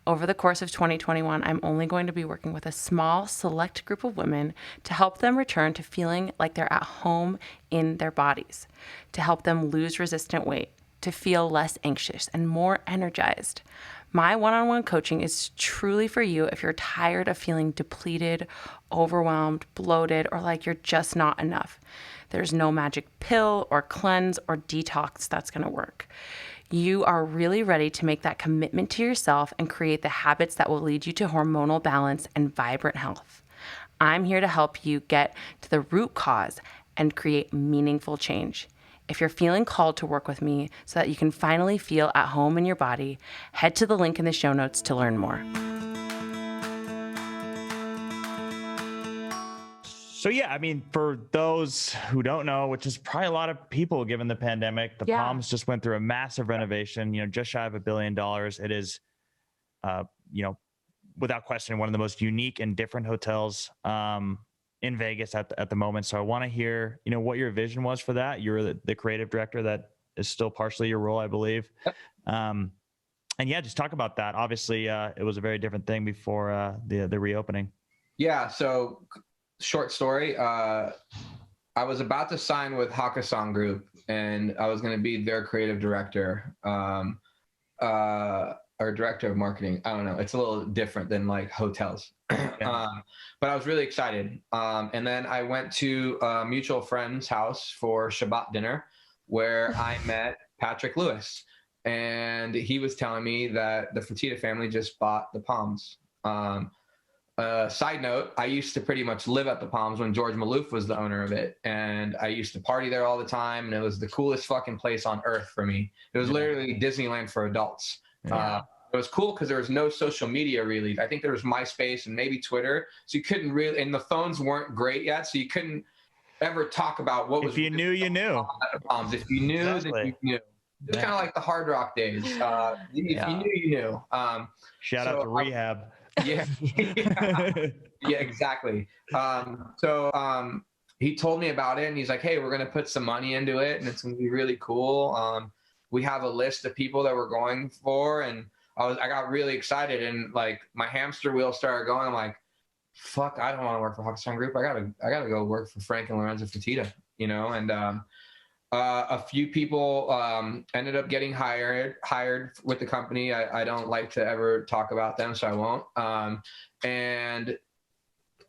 C: Over the course of 2021, I'm only going to be working with a small, select group of women to help them return to feeling like they're at home in their bodies, to help them lose resistant weight, to feel less anxious and more energized. My one-on-one coaching is truly for you if you're tired of feeling depleted, overwhelmed, bloated, or like you're just not enough. There's no magic pill or cleanse or detox that's going to work. You are really ready to make that commitment to yourself and create the habits that will lead you to hormonal balance and vibrant health. I'm here to help you get to the root cause and create meaningful change. If you're feeling called to work with me so that you can finally feel at home in your body, head to the link in the show notes to learn more.
B: So yeah, I mean, for those who don't know, which is probably a lot of people given the pandemic, the Palms just went through a massive renovation, just shy of $1 billion. It is, without question, one of the most unique and different hotels in Vegas at the moment. So I want to hear, what your vision was for that. You're the creative director. That is still partially your role, I believe. And yeah, just talk about that. Obviously, it was a very different thing before the reopening.
E: Yeah. So short story. I was about to sign with Hakkasan Group, and I was going to be their creative director, or director of marketing. I don't know. It's a little different than like hotels. But I was really excited. And then I went to a mutual friend's house for Shabbat dinner, where I met Patrick Lewis. And he was telling me that the Fertitta family just bought the Palms. Side note, I used to pretty much live at the Palms when George Maloof was the owner of it. And I used to party there all the time. And it was the coolest fucking place on earth for me. It was literally Disneyland for adults. It was cool because there was no social media really. I think there was MySpace and maybe Twitter. So you couldn't really, and the phones weren't great yet. So you couldn't ever talk about what was.
B: If you knew, you knew.
E: If you knew, then you knew. It's kind of like the Hard Rock days. If you knew, you knew.
B: Shout out to Rehab.
E: Yeah, exactly. He told me about it, and he's like, "Hey, we're gonna put some money into it, and it's gonna be really cool. We have a list of people that we're going for," and I got really excited, and like my hamster wheel started going. I'm like, "Fuck, I don't want to work for Hakkasan Group. I gotta go work for Frank and Lorenzo Fertitta," And a few people ended up getting hired with the company. I don't like to ever talk about them, so I won't. And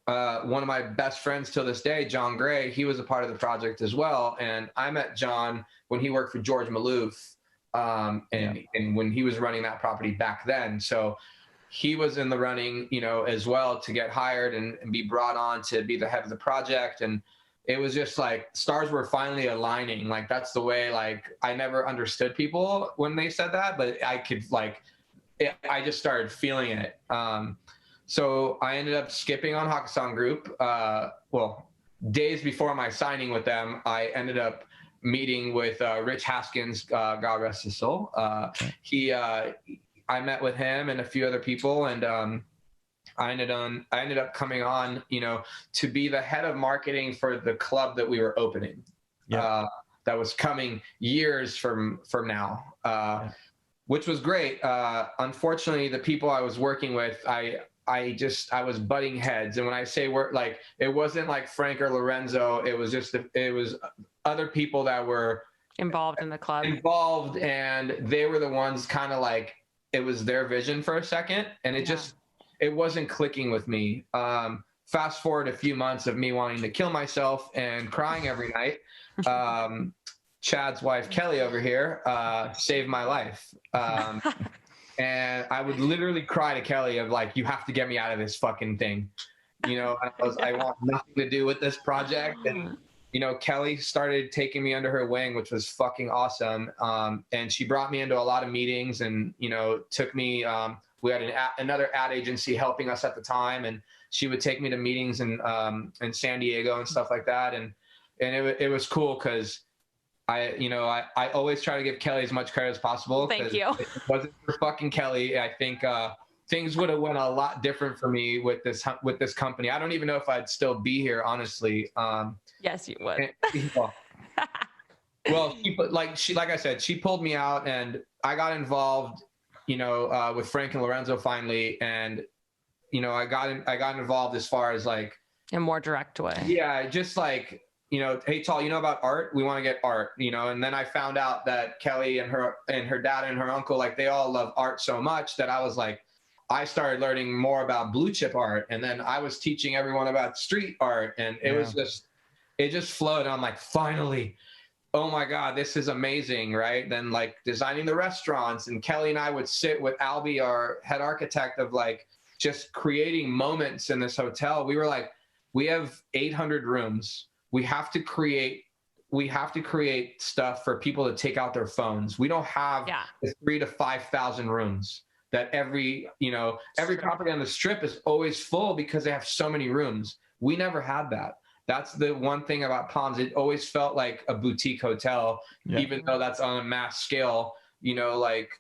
E: one of my best friends till this day, John Gray, he was a part of the project as well. And I met John when he worked for George Maloof, and when he was running that property back then. So he was in the running, as well, to get hired and be brought on to be the head of the project. And it was just like stars were finally aligning. Like that's the way, like I never understood people when they said that, but I could I just started feeling it. So I ended up skipping on Hakkasan Group. Days before my signing with them, I ended up meeting with Rich Haskins, God rest his soul. I met with him and a few other people, and I ended up coming on, to be the head of marketing for the club that we were opening.
B: Yeah.
E: That was coming years from now, which was great. Unfortunately, the people I was working with, I was butting heads. And when I say work, like, it wasn't like Frank or Lorenzo, it was other people that were
D: Involved in the club.
E: And they were the ones kind of like, it was their vision for a second. And it wasn't clicking with me. Fast forward a few months of me wanting to kill myself and crying every night. Chad's wife, Kelley, over here, saved my life. And I would literally cry to Kelley of like, you have to get me out of this fucking thing. I want nothing to do with this project. And, Kelley started taking me under her wing, which was fucking awesome. And she brought me into a lot of meetings and, took me, we had another ad agency helping us at the time. And she would take me to meetings in San Diego and stuff like that. And it was cool because I always try to give Kelley as much credit as possible.
D: Thank you.
E: If it wasn't for fucking Kelley, I think things would have went a lot different for me with this company. I don't even know if I'd still be here, honestly.
D: Yes, you would.
E: Well, like I said, she pulled me out, and I got involved, with Frank and Lorenzo finally, and I got involved as far as like
D: in a more direct way.
E: Yeah, just like, hey, Tal, about art? We want to get art, and then I found out that Kelley and her dad and her uncle, like, they all love art so much that I was like, I started learning more about blue chip art, and then I was teaching everyone about street art, and it just flowed. And I'm like, finally, oh my God, this is amazing, right? Then like designing the restaurants, and Kelley and I would sit with Albie, our head architect, of like just creating moments in this hotel. We were like, we have 800 rooms. We have to create stuff for people to take out their phones. We don't have 3,000 to 5,000 rooms that every property on the strip is always full because they have so many rooms. We never had that. That's the one thing about Palms. It always felt like a boutique hotel, even though that's on a mass scale. Like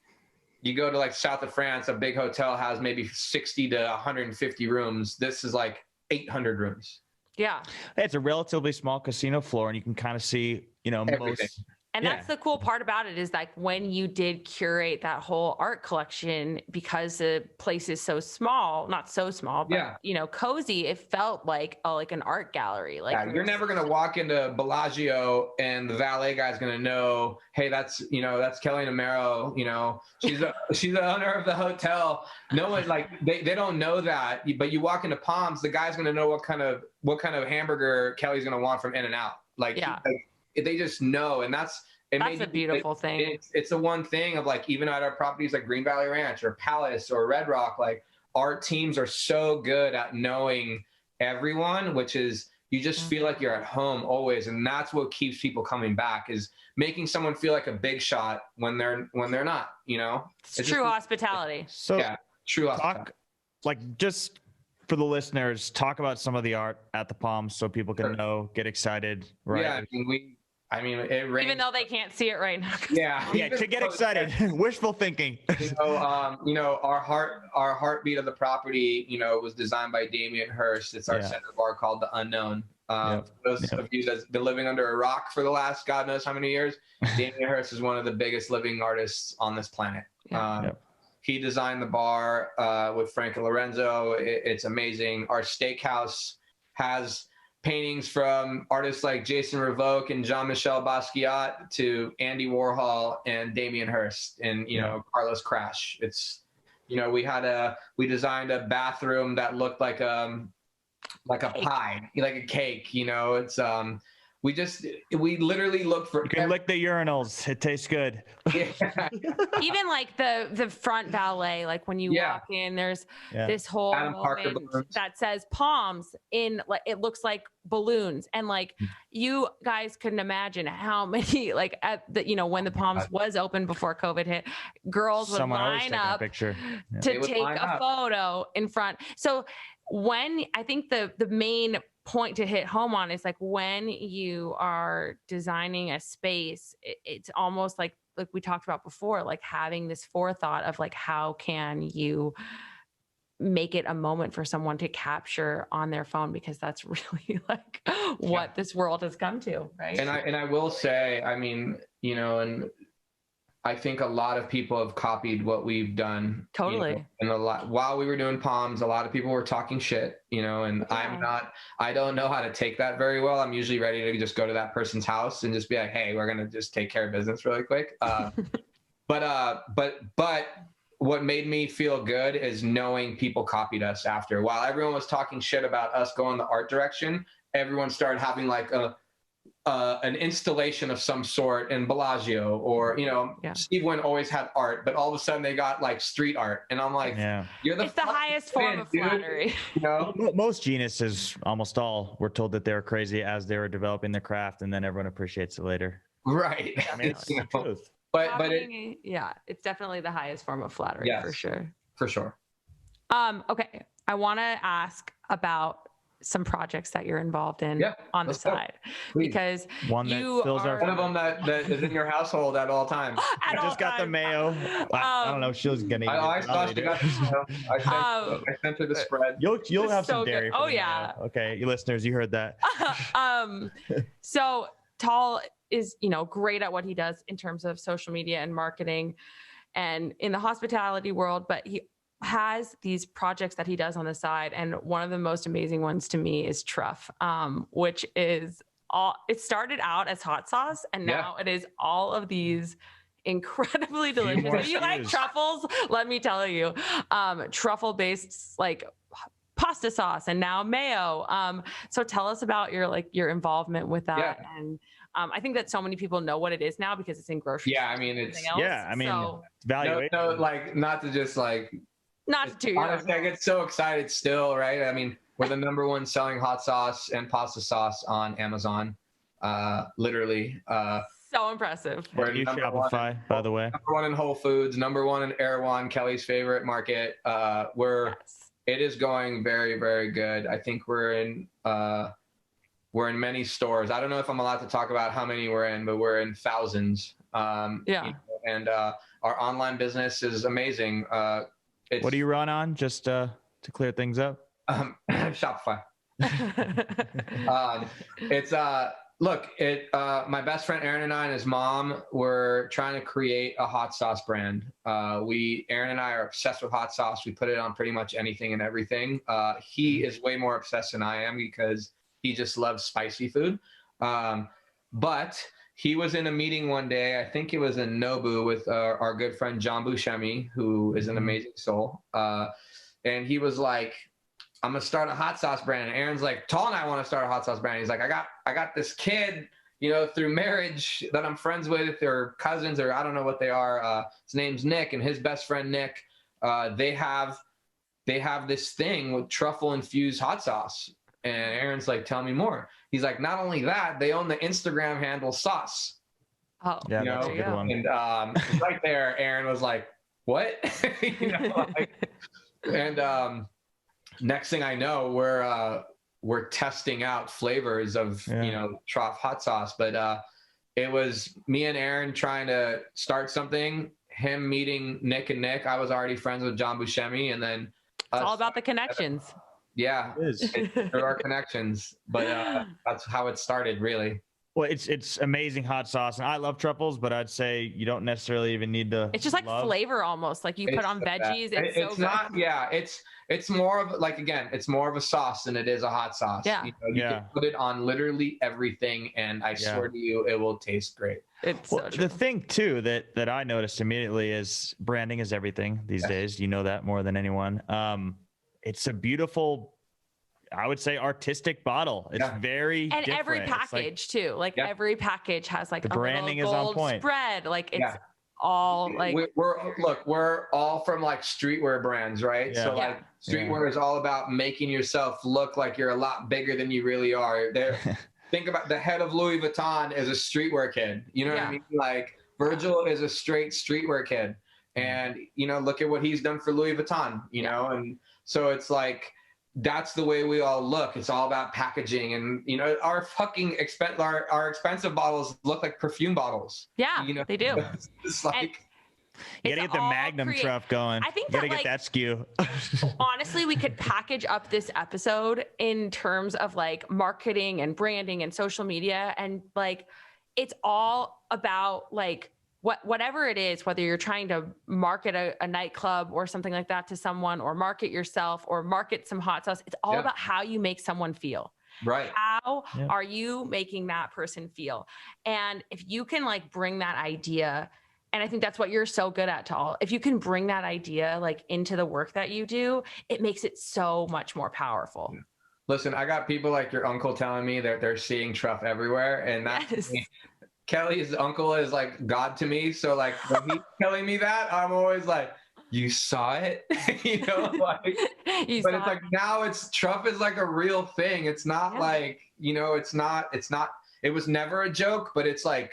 E: you go to like south of France, a big hotel has maybe 60 to 150 rooms. This is like 800 rooms.
D: Yeah.
B: It's a relatively small casino floor, and you can kind of see,
E: everything.
B: most.
D: And that's the cool part about it, is like when you did curate that whole art collection, because the place is so small, not so small, but cozy, it felt like an art gallery. Like
E: you're never going to walk into Bellagio and the valet guy's going to know, hey, that's Kelley and Amaro, she's the owner of the hotel. No one, like, they don't know that, but you walk into Palms, the guy's going to know what kind of hamburger Kelley's going to want from In-N-Out. They just know, and that's
D: a beautiful thing.
E: It's the one thing of like, even at our properties like Green Valley Ranch or Palace or Red Rock, like our teams are so good at knowing everyone, which is, you just feel like you're at home always, and that's what keeps people coming back, is making someone feel like a big shot when they're not.
D: It's true hospitality.
B: So
E: true hospitality.
B: Like, just for the listeners, talk about some of the art at the Palms so people can get excied, right?
E: Yeah, it rains.
D: Even though they can't see it right now.
B: To get excited. Wishful thinking.
E: Our heartbeat of the property, was designed by Damien Hirst. It's our center bar called The Unknown. Those of you that's been living under a rock for the last God knows how many years, Damien Hirst is one of the biggest living artists on this planet. He designed the bar with Frank and Lorenzo. It's amazing. Our steakhouse has paintings from artists like Jason Revoque and Jean-Michel Basquiat to Andy Warhol and Damien Hirst and Carlos Crash. It's we designed a bathroom that looked like a pie, like a cake. It's we literally look for.
B: You can lick the urinals. It tastes good.
D: Even like the front valet, like when you walk in, there's this whole moment that says Palms in, like, it looks like balloons, and like you guys couldn't imagine how many, like, at the when the Palms was open before COVID hit, girls would line up to take a photo in front. So when I think the main point to hit home on is like, when you are designing a space, it's almost like like we talked about before, like having this forethought of like, how can you make it a moment for someone to capture on their phone, because that's really like what this world has come to, right?
E: And I will say, I mean, you know, and I think a lot of people have copied what we've done.
D: Totally.
E: You know, and while we were doing palms, a lot of people were talking shit, you know, and I don't know how to take that very well. I'm usually ready to just go to that person's house and just be like, hey, we're going to just take care of business really quick. But what made me feel good is knowing people copied us after. While everyone was talking shit about us going the art direction, everyone started having like an installation of some sort in Bellagio, or, you know, Steve Wynn always had art, but all of a sudden they got like street art. And I'm like,
D: it's the highest form of flattery.
E: You know?
B: Most geniuses, almost all, were told that they were crazy as they were developing their craft, and then everyone appreciates it later.
E: Right.
B: I mean, it's the truth.
E: But
D: it's definitely the highest form of flattery, for sure.
E: For sure.
D: Okay. I want to ask about some projects that you're involved in on the side, because
B: one of
E: them that is in your household at all times.
B: I just got the mayo. I don't know if she was gonna eat
E: I saw she got the mayo. I sent her the spread.
B: You'll have some dairy.
D: Oh yeah.
B: Mayo. Okay, you listeners, you heard that.
D: So Tal is, you know, great at what he does in terms of social media and marketing and in the hospitality world, but he has these projects that he does on the side. And one of the most amazing ones to me is Truff, which is it started out as hot sauce, and now it is all of these incredibly delicious. If you like truffles, let me tell you, truffle based like pasta sauce and now mayo. So tell us about your involvement with that. And I think that so many people know what it is now because it's in grocery stores.
E: I mean, it's
B: valuation.
E: No, like not to just like.
D: Not to
E: honestly, I get so excited still, right? I mean, we're the number one selling hot sauce and pasta sauce on Amazon. Literally.
D: So impressive.
E: We're
B: you Shopify, by the way.
E: Number one in Whole Foods, number one in Erewhon, Kelly's favorite market. It is going very, very good. I think we're in many stores. I don't know if I'm allowed to talk about how many we're in, but we're in thousands. And our online business is amazing.
B: What do you run on, just to clear things up?
E: Shopify. My best friend Aaron and I and his mom were trying to create a hot sauce brand. Aaron and I are obsessed with hot sauce. We put it on pretty much anything and everything. He is way more obsessed than I am because he just loves spicy food. But he was in a meeting one day, I think it was in Nobu, with our good friend John Buscemi, who is an amazing soul. And he was like, I'm going to start a hot sauce brand. And Aaron's like, Tal and I want to start a hot sauce brand. He's like, I got this kid, you know, through marriage that I'm friends with, or cousins, or I don't know what they are. His name's Nick, and his best friend Nick, they have this thing with truffle infused hot sauce. And Aaron's like, tell me more. He's like, not only that, they own the Instagram handle Sauce.
D: Oh,
B: yeah, that's a good one.
E: And right there, Aaron was like, what? Next thing I know, we're testing out flavors of, Truff hot sauce. But it was me and Aaron trying to start something, him meeting Nick and Nick. I was already friends with John Buscemi, and then
D: it's all about the connections.
E: Yeah, there are connections, but that's how it started, really.
B: Well, it's amazing hot sauce, and I love truffles, but I'd say you don't necessarily even need to.
D: It's just like flavor, almost like you put on veggies.
E: It's not. Yeah, it's more of like, again, it's more of a sauce than it is a hot sauce.
D: Yeah,
E: you can put it on literally everything, and I swear to you, it will taste great.
D: It's
B: the thing too that I noticed immediately is branding is everything these days. You know that more than anyone. It's a beautiful, I would say, artistic bottle. It's very
D: and
B: different.
D: Every package too. Like every package has like
B: the branding is on point.
D: Spread. Like it's all like
E: we're all from like streetwear brands, right? So like streetwear is all about making yourself look like you're a lot bigger than you really are. Think about the head of Louis Vuitton is a streetwear kid. You know what I mean? Like Virgil is a straight streetwear kid. And, look at what he's done for Louis Vuitton, and so it's like that's the way we all look. It's all about packaging, and you know, our fucking our expensive bottles look like perfume bottles.
D: Yeah,
E: you know,
D: they do.
E: It's like.
D: And
B: You gotta
D: it's
B: get the
D: all
B: Magnum Truff going.
D: I think
B: you gotta
D: that,
B: get that SKU.
D: honestly, we could package up this episode in terms of like marketing and branding and social media, and like it's all about like whatever it is, whether you're trying to market a nightclub or something like that to someone, or market yourself, or market some hot sauce. It's all about how you make someone feel.
E: Right.
D: How are you making that person feel? And if you can like bring that idea, and I think that's what you're so good at, Tal. If you can bring that idea like into the work that you do, it makes it so much more powerful.
E: Listen, I got people like your uncle telling me that they're seeing Truff everywhere, and that's Kelley's uncle is like God to me. So like when he's telling me that, I'm always like, you saw it, you know, like, but it's like now Truff is like a real thing. It's not like, you know, it was never a joke, but it's like,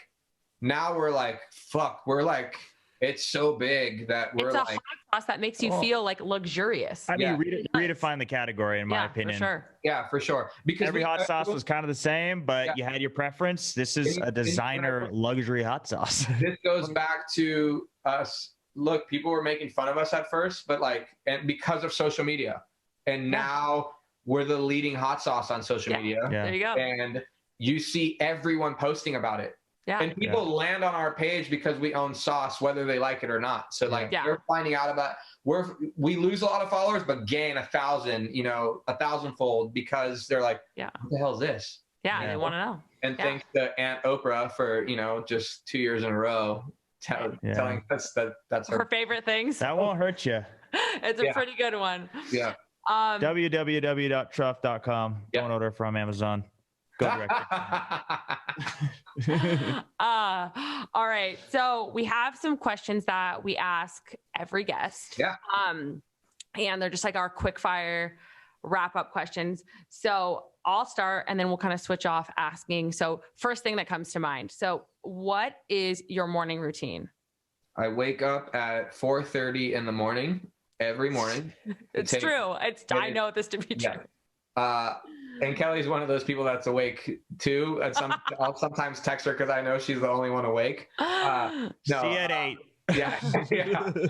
E: now we're like, fuck, we're like, it's so big that we're like,
D: hot sauce that makes you feel like luxurious.
B: I mean, redefine the category, in my opinion.
D: For sure.
E: Yeah, for sure. Because
B: every hot sauce was kind of the same, but you had your preference. This is a designer luxury hot sauce.
E: This goes back to us. Look, people were making fun of us at first, but like, and because of social media, and now we're the leading hot sauce on social media.
B: Yeah.
D: There you go.
E: And you see everyone posting about it.
D: Yeah.
E: And people land on our page because we own sauce, whether they like it or not. So like they're finding out about, we lose a lot of followers, but gain 1,000, you know, 1,000-fold, because they're like, what the hell is this?
D: Yeah. They want to know.
E: And thanks to Aunt Oprah for, you know, just 2 years in a row telling us that that's
D: her favorite things.
B: That won't hurt you.
D: It's a pretty good one.
E: Yeah.
B: www.truff.com. Don't order from Amazon. Go direct.
D: All right. So we have some questions that we ask every guest.
E: Yeah.
D: And they're just like our quick fire wrap up questions. So I'll start and then we'll kind of switch off asking. So first thing that comes to mind. So what is your morning routine?
E: I wake up at 4:30 in the morning every morning.
D: It's true. I know this to be true.
E: And Kelley's one of those people that's awake too. I'll sometimes text her because I know she's the only one awake.
B: See you at 8.
E: Yeah.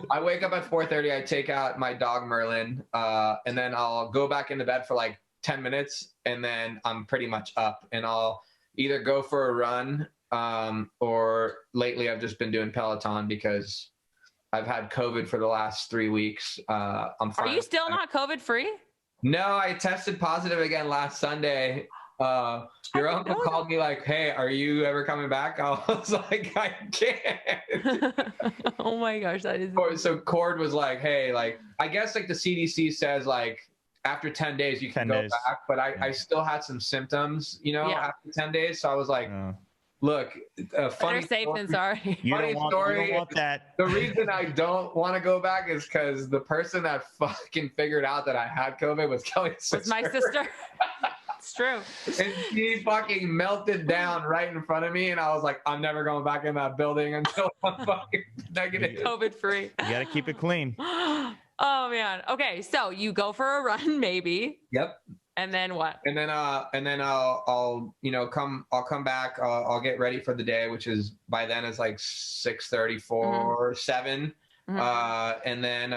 E: I wake up at 4:30. I take out my dog Merlin, and then I'll go back into bed for like 10 minutes, and then I'm pretty much up. And I'll either go for a run, or lately I've just been doing Peloton because I've had COVID for the last 3 weeks. I'm fine.
D: Are you still not COVID free?
E: No, I tested positive again last Sunday. Your uncle called me like, hey, are you ever coming back? I was like, I can't.
D: Oh my gosh, that is.
E: So Cord was like, hey, like, I guess like the CDC says like after 10 days you can go back, but I still had some symptoms, you know, after 10 days. So I was like, look, funny
D: better safe than sorry.
B: You don't want that.
E: The reason I don't want to go back is because the person that fucking figured out that I had COVID was Kelley's sister.
D: Was my sister. It's true.
E: And she fucking melted down right in front of me, and I was like, I'm never going back in that building until I'm fucking negative.
D: COVID free.
B: You got to keep it clean.
D: Oh man. Okay, so you go for a run, maybe.
E: Yep.
D: And then what?
E: And then I'll you know I'll come back. I'll get ready for the day, which is by then is like 6:34, 7. And then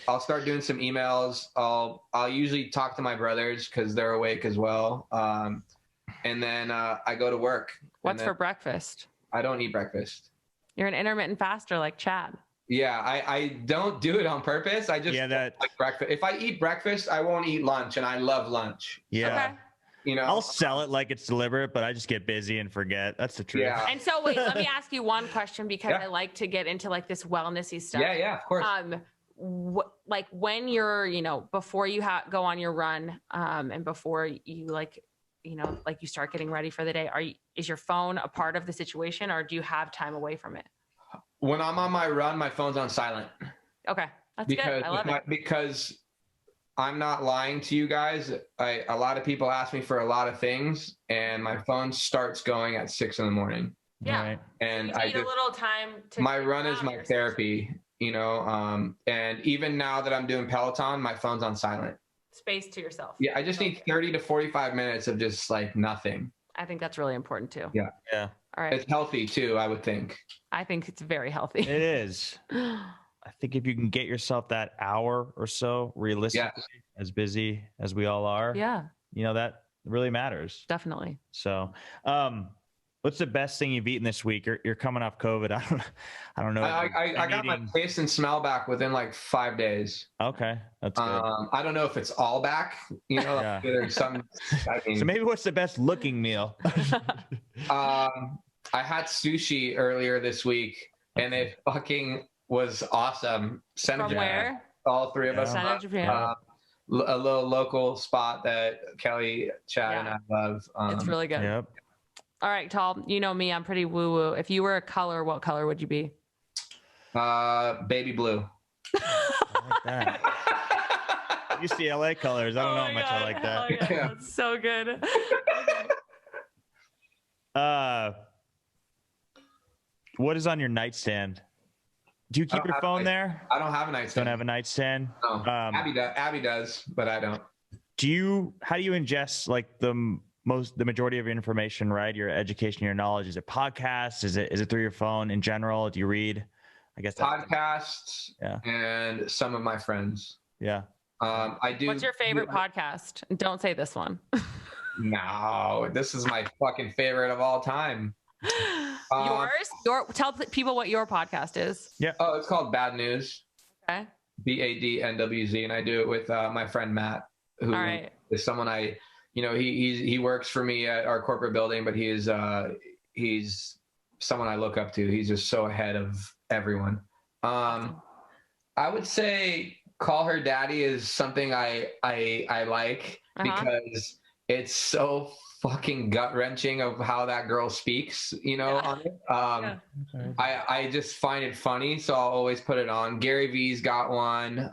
E: I'll start doing some emails. I'll usually talk to my brothers because they're awake as well. And then I go to work.
D: What's for breakfast?
E: I don't eat breakfast.
D: You're an intermittent faster like Chad.
E: Yeah, I don't do it on purpose. I just like breakfast. If I eat breakfast, I won't eat lunch, and I love lunch.
B: Yeah.
D: Okay.
E: You know,
B: I'll sell it like it's deliberate, but I just get busy and forget. That's the truth.
E: Yeah.
D: And so wait, let me ask you one question because I like to get into like this wellnessy stuff.
E: Yeah, of course.
D: Like when you're, you know, before you go on your run, and before you like, you know, like you start getting ready for the day, is your phone a part of the situation, or do you have time away from it?
E: When I'm on my run, my phone's on silent.
D: Okay. That's good. I love it.
E: Because I'm not lying to you guys. A lot of people ask me for a lot of things, and my phone starts going at 6 a.m.
D: Yeah.
B: Right.
E: And
D: you need a little time to.
E: My run is my therapy, you know. And even now that I'm doing Peloton, my phone's on silent.
D: Space to yourself.
E: Yeah, I just need 30 to 45 minutes of just like nothing.
D: I think that's really important too.
E: Yeah.
B: Yeah.
D: All right.
E: It's healthy too, I would think.
D: I think it's very healthy.
B: It is. I think if you can get yourself that hour or so realistically, as busy as we all are,
D: Yeah,
B: that really matters.
D: definitely.
B: So, what's the best thing you've eaten this week? You're coming off COVID. I don't know.
E: I got my taste and smell back within like 5 days.
B: Okay, that's good.
E: I don't know if it's all back.
B: Yeah.
E: There's some.
B: So maybe what's the best looking meal?
E: I had sushi earlier this week, and it fucking was awesome.
D: From where?
E: All three of us.
D: Center Japan.
E: A little local spot that Kelley, Chad, and I love.
D: It's really good.
B: Yep.
D: All right, Tal, you know me, I'm pretty woo-woo. If you were a color, what color would you be?
E: Baby blue.
B: I like that. UCLA colors. I don't know how much I like that.
D: Yeah. That's so good.
B: What is on your nightstand? Do you keep your phone there?
E: I don't have a nightstand.
B: Don't have a nightstand?
E: No. Abby does, but I don't.
B: How do you ingest like the majority of your information, right? Your education, your knowledge. Is it podcasts? Is it through your phone in general? Do you read? I guess
E: podcasts. And some of my friends.
B: Yeah.
E: I do.
D: What's your favorite podcast? Don't say this one.
E: No, this is my fucking favorite of all time.
D: Yours? Tell people what your podcast is.
B: Yeah.
E: Oh, it's called Bad News.
D: Okay.
E: BADNWZ, and I do it with my friend Matt, who is someone he works for me at our corporate building, but he's someone I look up to. He's just so ahead of everyone. I would say Call Her Daddy is something I like because it's so fucking gut-wrenching of how that girl speaks, on it. I just find it funny, so I'll always put it on. Gary Vee's got one.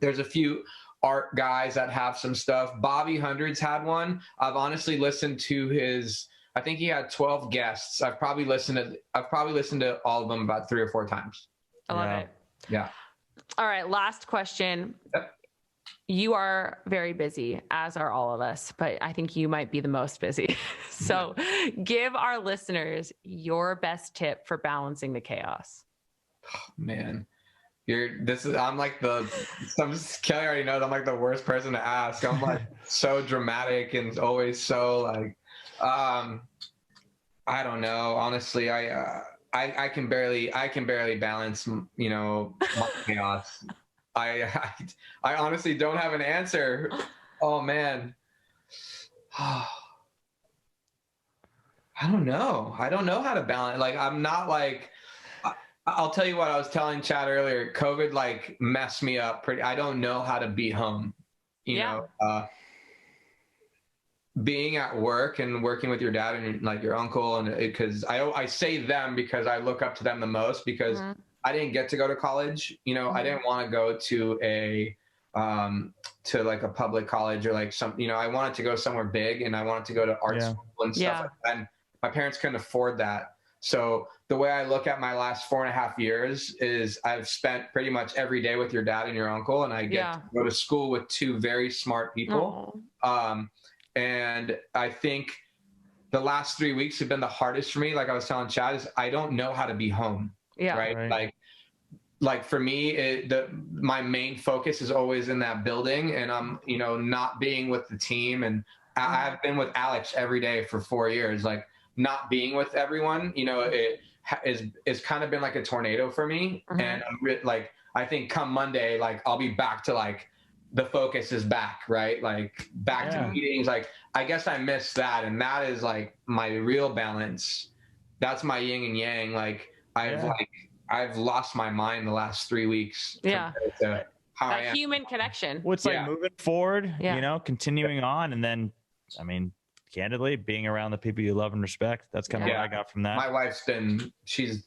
E: There's a few art guys that have some stuff. Bobby Hundreds had one. I've honestly listened to I think he had 12 guests. I've probably listened to all of them about 3 or 4 times.
D: I love it.
E: Yeah.
D: All right, last question.
E: Yep.
D: You are very busy, as are all of us, but I think you might be the most busy. So give our listeners your best tip for balancing the chaos.
E: Oh, man, I'm like Kelley already knows I'm like the worst person to ask. I'm like so dramatic and always so like, I don't know. Honestly, I can barely balance, my chaos. I honestly don't have an answer. Oh man. I don't know. I don't know how to balance. Like, I'm not like, I'll tell you what I was telling Chad earlier. COVID like messed me up pretty. I don't know how to be home, you know, being at work and working with your dad and like your uncle. And because I say them because I look up to them the most because I didn't get to go to college. I didn't want to go to to like a public college or like some, I wanted to go somewhere big and I wanted to go to art school and stuff like that. And my parents couldn't afford that. So the way I look at my last 4.5 years is I've spent pretty much every day with your dad and your uncle, and I get to go to school with 2 very smart people. And I think the last 3 weeks have been the hardest for me. Like I was telling Chad, is I don't know how to be home. Right. Like for me, my main focus is always in that building, and I'm, not being with the team. And I've been with Alex every day for 4 years. Like not being with everyone, it is kind of been like a tornado for me. And I'm I think come Monday, like I'll be back to like the focus is back, right? Like back to meetings. Like I guess I missed that, and that is like my real balance. That's my yin and yang. Like I've lost my mind the last 3 weeks.
D: Yeah.
E: To how
D: that human connection.
B: What's like moving forward, continuing on. And then, I mean, candidly, being around the people you love and respect. That's kind of what I got from that.
E: My wife's she's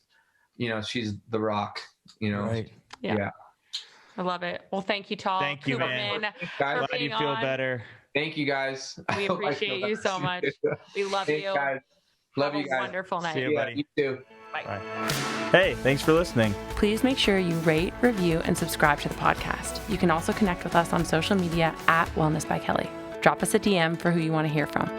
E: the rock,
B: Right.
D: Yeah. I love it. Well, thank you, Tal.
B: Thank you,
D: Cooperman,
B: man. Glad you feel better.
E: Thank you, guys.
D: We appreciate you so much. We love you.
E: Guys. Love
D: Have
E: you
D: a
E: guys.
D: wonderful night.
B: See you, buddy.
E: You too.
D: Bye.
B: Bye. Hey, thanks for listening.
C: Please make sure you rate, review, and subscribe to the podcast. You can also connect with us on social media at Wellness by Kelley. Drop us a DM for who you want to hear from.